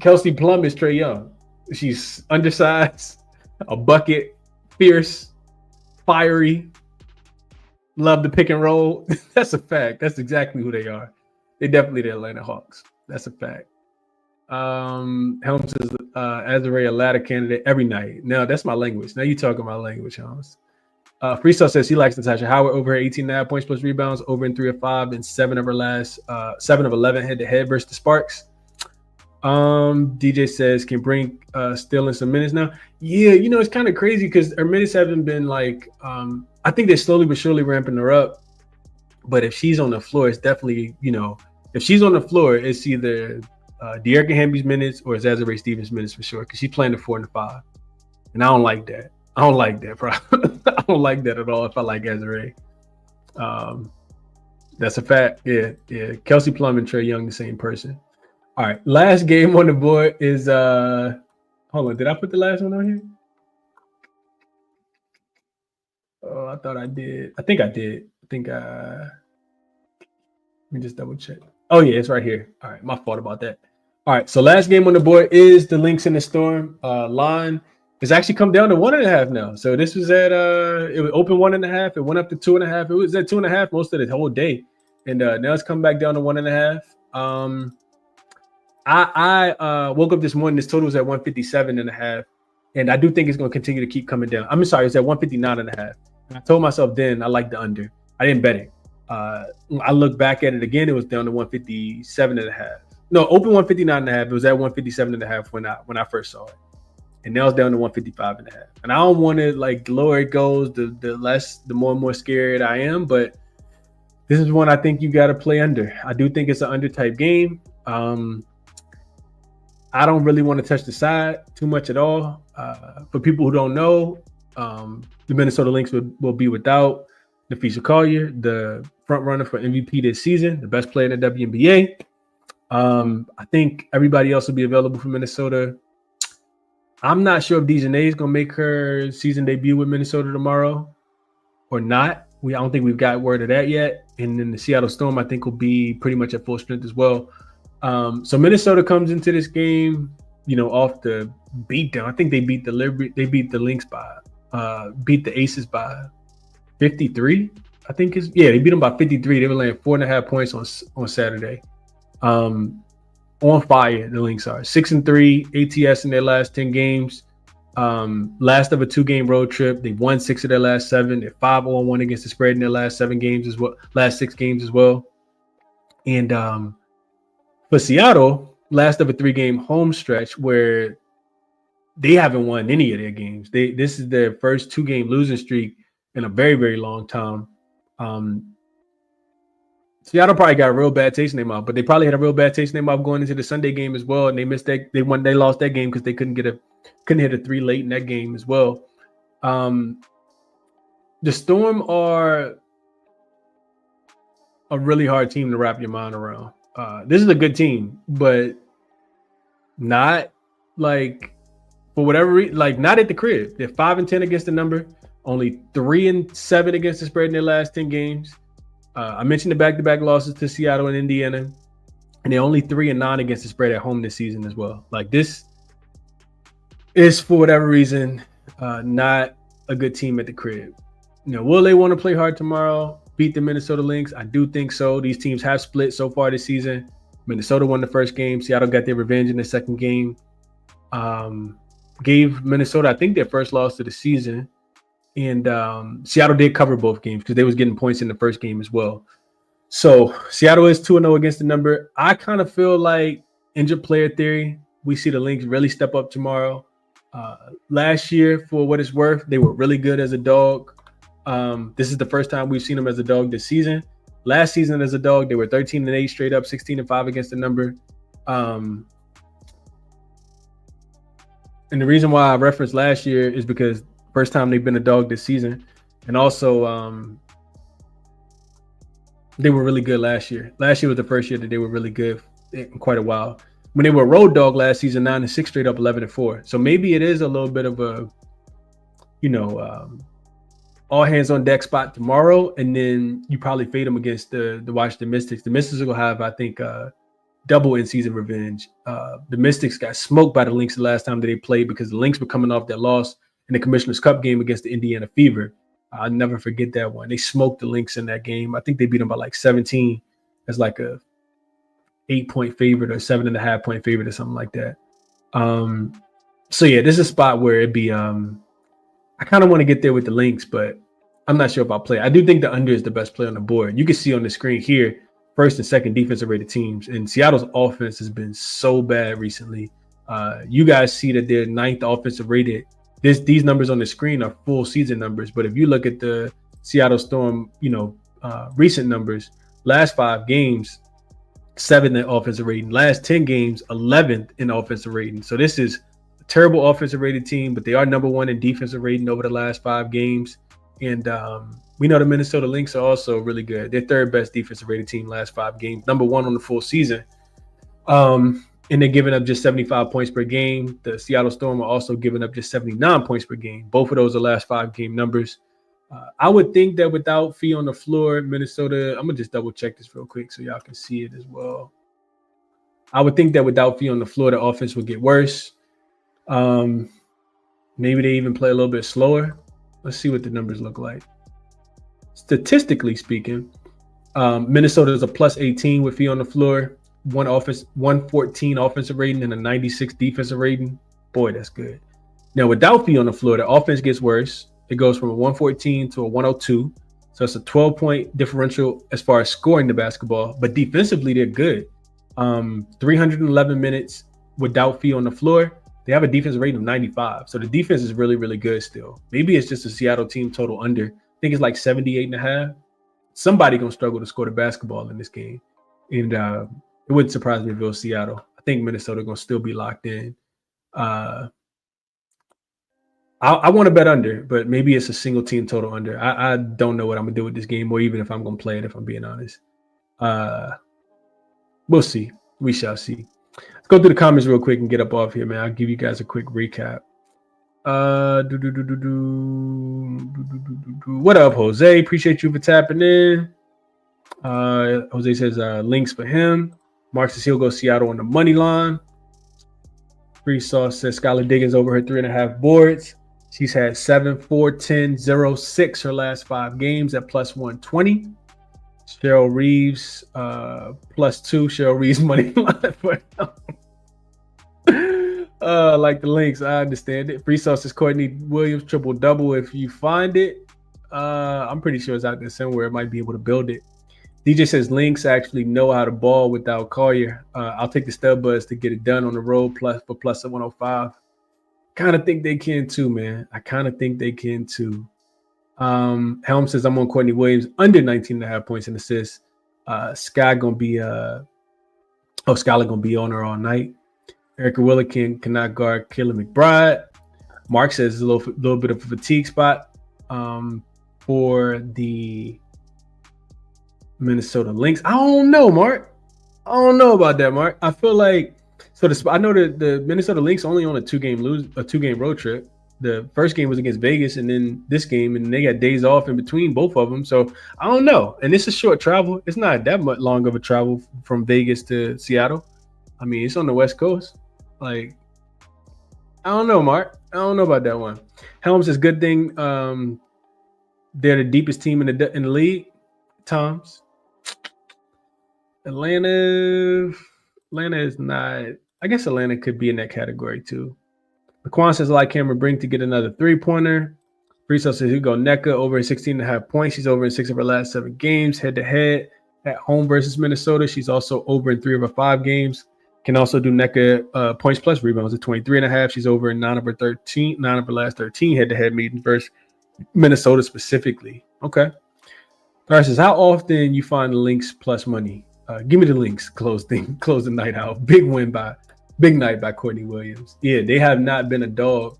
Kelsey Plum is Trae Young. She's undersized, a bucket, fierce, fiery, love the pick and roll. That's a fact. That's exactly who they are. They're definitely the Atlanta Hawks. That's a fact. Helms says, Azurá, a ladder candidate every night. Now, that's my language. Now you talking my language, Helms. Freestyle says he likes Natasha Howard over her 18.5 points plus rebounds, over in 3 of 5 and 7 of her last 7 of 11 head-to-head versus the Sparks. DJ says can bring still in some minutes now. Yeah, you know, it's kind of crazy because her minutes haven't been like I think they're slowly but surely ramping her up. But if she's on the floor, it's definitely, you know, if she's on the floor, it's either De'Erica Hamby's minutes or it's Azurá Stevens' minutes for sure, because she's playing the 4 and the 5. And I don't like that. I don't like that, bro. I don't like that at all if I like Azurá. That's a fact. Yeah. Kelsey Plum and Trae Young, the same person. All right. Last game on the board is hold on. Did I put the last one on here? Oh, I thought I did. I think I did. Let me just double check. Oh, yeah, it's right here. All right. My fault about that. All right. So last game on the board is the Lynx and the Storm line. It's actually come down to 1.5 now. So this was at it was open 1.5. It went up to 2.5. It was at 2.5 most of the whole day, and now it's come back down to 1.5. I woke up this morning. This total was at 157.5, and I do think it's going to continue to keep coming down. I'm sorry, it's at 159.5. And I told myself then I liked the under. I didn't bet it. I look back at it again. It was down to 157.5. No, open 159.5. It was at 157.5 when I first saw it. And now it's down to 155.5. And I don't want to, like, the lower it goes, the more and more scared I am. But this is one I think you got to play under. I do think it's an under type game. I don't really want to touch the side too much at all. For people who don't know, the Minnesota Lynx will be without Nafisa Collier, the front runner for MVP this season, the best player in the WNBA. I think everybody else will be available for Minnesota. I'm not sure if Dejanay is going to make her season debut with Minnesota tomorrow. or not. I don't think we've got word of that yet. And then the Seattle Storm, I think, will be pretty much at full strength as well. So Minnesota comes into this game, off the beatdown. I think they beat the Lynx beat the Aces by 53. I think they beat them by 53. They were laying 4.5 points on Saturday. On fire, the Lynx are 6-3 ATS in their last 10 games. Last of a 2-game road trip. They've won 6 of their last 7. They're 5-1 against the spread in their last 6 games as well. And for Seattle, last of a 3-game home stretch where they haven't won any of their games. This is their first 2-game losing streak in a very, very long time. Seattle probably got a real bad taste in their mouth, but they probably had a real bad taste in their mouth going into the Sunday game as well. And they missed that. They lost that game because they couldn't hit a 3 late in that game as well. The Storm are a really hard team to wrap your mind around. This is a good team, but not like for whatever reason, like not at the crib. They're 5-10 against the number, only 3-7 against the spread in their last 10 games. I mentioned the back-to-back losses to Seattle and Indiana, and they're only 3-9 against the spread at home this season as well. Like this is for whatever reason not a good team at the crib. Will they want to play hard tomorrow? Beat the Minnesota Lynx? I do think so. These teams have split so far this season. Minnesota won the first game. Seattle got their revenge in the second game. Gave Minnesota, I think, their first loss of the season. And Seattle did cover both games because they was getting points in the first game as well. So Seattle is 2-0 against the number. I kind of feel like injured player theory. We see the Lynx really step up tomorrow. Last year, for what it's worth, they were really good as a dog. This is the first time we've seen them as a dog this season. Last season as a dog, they were 13-8 straight up, 16-5 against the number. And the reason why I referenced last year is because first time they've been a dog this season. And also, they were really good last year. Last year was the first year that they were really good in quite a while. When they were a road dog last season, 9-6 straight up, 11-4. So maybe it is a little bit of a, all hands on deck spot tomorrow. And then you probably fade them against the Washington Mystics. The Mystics will have, I think, double in-season revenge. The Mystics got smoked by the Lynx the last time that they played because the Lynx were coming off their loss in the Commissioner's Cup game against the Indiana Fever. I'll never forget that one. They smoked the Lynx in that game. I think they beat them by like 17 as like a 8-point favorite or 7.5-point favorite or something like that. So yeah, this is a spot where it'd be I kind of want to get there with the Lynx, but I'm not sure if I'll play. I do think the under is the best play on the board. You can see on the screen here, first and second defensive rated teams. And Seattle's offense has been so bad recently. You guys see that they're 9th offensive rated. These numbers on the screen are full season numbers, but if you look at the Seattle Storm, recent numbers, last 5 games, 7th in offensive rating, last 10 games, 11th in offensive rating. So this is a terrible offensive rated team, but they are number 1 in defensive rating over the last 5 games. And we know the Minnesota Lynx are also really good. They're 3rd best defensive rated team last 5 games, number 1 on the full season. And they're giving up just 75 points per game. The Seattle Storm are also giving up just 79 points per game. Both of those are last 5 game numbers. I would think that without Fee on the floor, Minnesota, I'm going to just double check this real quick so y'all can see it as well. I would think that without Fee on the floor, the offense would get worse. Maybe they even play a little bit slower. Let's see what the numbers look like. Statistically speaking, Minnesota is a plus 18 with Fee on the floor. 114 offensive rating and a 96 defensive rating. Boy, that's good. Now, without Fee on the floor, the offense gets worse. It goes from a 114 to a 102. So it's a 12-point differential as far as scoring the basketball. But defensively, they're good. 311 minutes without Fee on the floor. They have a defensive rating of 95. So the defense is really, really good still. Maybe it's just a Seattle team total under. I think it's like 78.5. Somebody going to struggle to score the basketball in this game. And it wouldn't surprise me if it was Seattle. I think Minnesota going to still be locked in. I want to bet under, but maybe it's a single team total under. I don't know what I'm going to do with this game, or even if I'm going to play it, if I'm being honest. We'll see. We shall see. Let's go through the comments real quick and get up off here, man. I'll give you guys a quick recap. What up, Jose? Appreciate you for tapping in. Jose says Lynx for him. Mark says he'll go Seattle on the money line. Free Sauce says Skylar Diggins over her 3.5 boards. She's had 7, 4, 10, 0, 6 her last 5 games at plus 120. Cheryl Reeves plus 2. Cheryl Reeves money line for him. Like the Lynx, I understand it. Free Sauce says Courtney Williams triple double if you find it. I'm pretty sure it's out there somewhere. It might be able to build it. DJ says Lynx actually know how to ball without Collier. I'll take the stud buzz to get it done on the road plus 105. Kind of think they can too, man. I kind of think they can too. Helm says I'm on Courtney Williams under 19.5 points and assists. Skylar gonna be on her all night. Erica Willikin cannot guard Kayla McBride. Mark says it's a little bit of a fatigue spot for the Minnesota Lynx. I don't know, Mark. I don't know about that, Mark. I feel like I know that the Minnesota Lynx only on a 2-game road trip. The first game was against Vegas, and then this game, and they got days off in between both of them. So I don't know. And it's a short travel. It's not that much long of a travel from Vegas to Seattle. I mean, it's on the West Coast. Like, I don't know, Mark. I don't know about that one. Helms says good thing they're the deepest team in the league. Toms. Atlanta is not. I guess Atlanta could be in that category too. Laquan says I like Cameron Brink to get another 3-pointer. Friso says he'll go NECA over 16.5 points. She's over in 6 of her last 7 games. Head-to-head at home versus Minnesota. She's also over in 3 of her 5 games. Can also do NECA points plus rebounds at 23.5. She's over in 9 of her last 13 head-to-head meetings versus Minnesota specifically. Okay. Garth says, how often you find the Lynx plus money? Give me the Lynx. Close the night out. Big night by Courtney Williams. Yeah, they have not been a dog.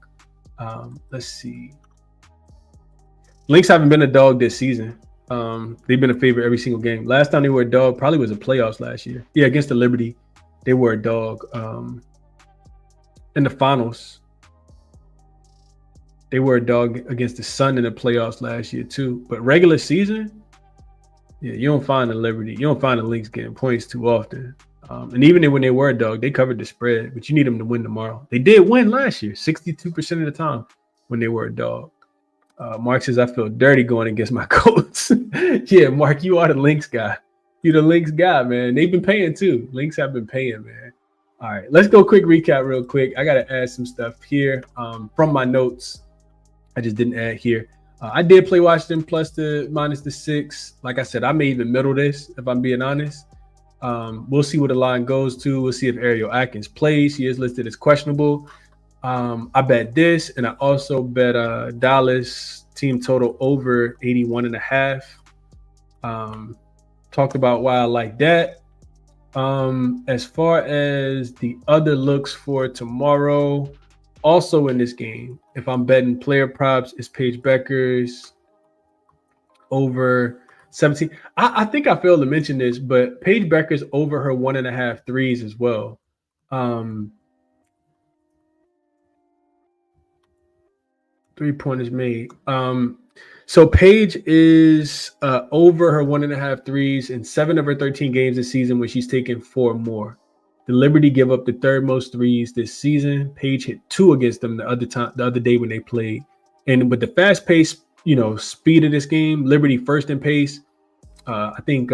Let's see. Lynx haven't been a dog this season. They've been a favorite every single game. Last time they were a dog probably was the playoffs last year. Yeah, against the Liberty, they were a dog. In the finals, they were a dog against the Sun in the playoffs last year too. But regular season, yeah, you don't find the Liberty. You don't find the Lynx getting points too often. And even when they were a dog, they covered the spread. But you need them to win tomorrow. They did win last year, 62% of the time when they were a dog. Mark says, I feel dirty going against my Colts. Yeah, Mark, you are the Lynx guy. You're the Lynx guy, man. They've been paying too. Lynx have been paying, man. All right, let's go quick recap real quick. I got to add some stuff here from my notes. I just didn't add here. I did play Washington plus the minus the 6. Like I said, I may even middle this if I'm being honest. We'll see where the line goes to. We'll see if Ariel Atkins plays. She is listed as questionable. I bet this, and I also bet Dallas team total over 81.5. Talked about why I like that. As far as the other looks for tomorrow, also in this game, if I'm betting player props, it's Paige Bueckers over 17. I think I failed to mention this, but Paige Bueckers over her 1.5 threes as well. 3-pointers made. So Paige is over her 1.5 threes in 7 of her 13 games this season when she's taken 4 more. The Liberty give up the 3rd most threes this season. Paige hit 2 against them the other day when they played. And with the fast pace, speed of this game, Liberty first in pace. I think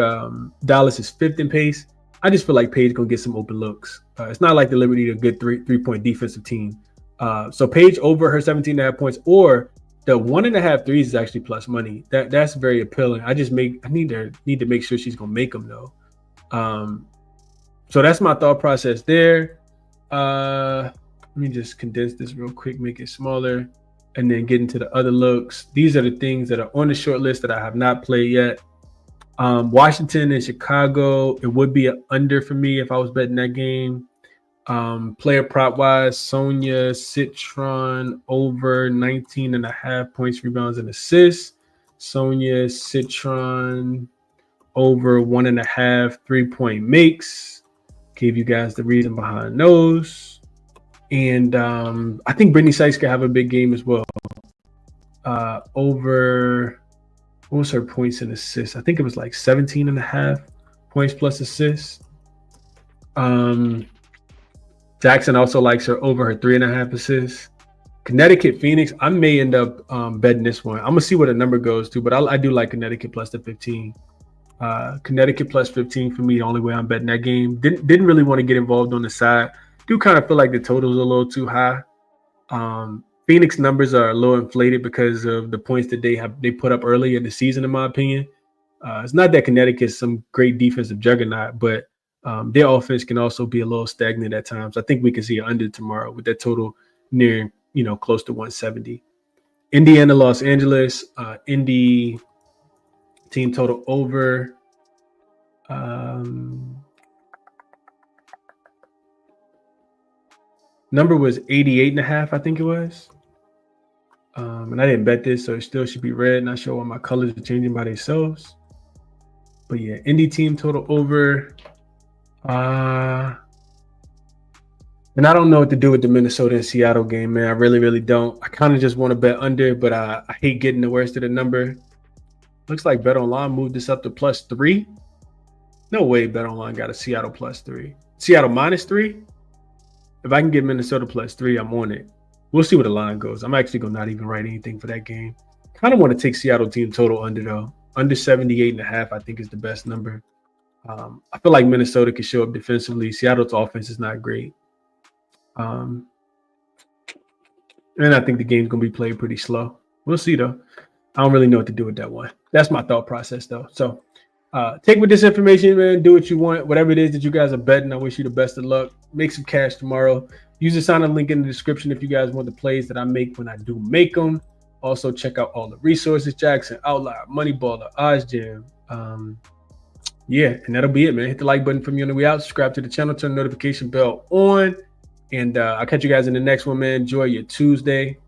Dallas is 5th in pace. I just feel like Paige gonna get some open looks. It's not like the Liberty a good three-point defensive team. So Paige over her 17.5 points, or the 1.5 threes is actually plus money. That's very appealing. I need to make sure she's gonna make them though. So that's my thought process there. Let me just condense this real quick, make it smaller, and then get into the other looks. These are the things that are on the short list that I have not played yet. Washington and Chicago, it would be an under for me if I was betting that game. Player prop wise, Sonia Citron over 19.5 points, rebounds, and assists. Sonia Citron over 1.5 3-point makes. Gave you guys the reason behind those. And I think Brittany Sykes could have a big game as well. Over, what was her points and assists? I think it was like 17.5 points plus assists. Jackson also likes her over her 3.5 assists. Connecticut Phoenix, I may end up betting this one. I'm gonna see where the number goes to, but I do like Connecticut plus the 15. Connecticut plus 15 for me, the only way I'm betting that game. Didn't really want to get involved on the side. Do kind of feel like the total's a little too high. Phoenix numbers are a little inflated because of the points that they put up early in the season, in my opinion. It's not that Connecticut's some great defensive juggernaut, but their offense can also be a little stagnant at times. I think we can see an under tomorrow with that total near, close to 170. Indiana, Los Angeles, Indy team total over. Number was 88.5, I think it was. And I didn't bet this, so it still should be red. Not sure why my colors are changing by themselves. But yeah, Indy team total over. And I don't know what to do with the Minnesota and Seattle game, man. I really, really don't. I kind of just want to bet under, but I hate getting the worst of the number. Looks like BetOnline moved this up to +3. No way BetOnline got a Seattle +3. Seattle -3? If I can get Minnesota +3, I'm on it. We'll see where the line goes. I'm actually going to not even write anything for that game. Kind of want to take Seattle team total under, though. Under 78.5, I think, is the best number. I feel like Minnesota can show up defensively. Seattle's offense is not great. And I think the game's going to be played pretty slow. We'll see, though. I don't really know what to do with that one. That's my thought process, though. So take with this information, man. Do what you want. Whatever it is that you guys are betting, I wish you the best of luck. Make some cash tomorrow. Use the sign-up link in the description if you guys want the plays that I make when I do make them. Also, check out all the resources, Jackson, Outlier, Moneyballer, OddsJam. Yeah, and that'll be it, man. Hit the like button for me on the way out. Subscribe to the channel. Turn the notification bell on. And I'll catch you guys in the next one, man. Enjoy your Tuesday.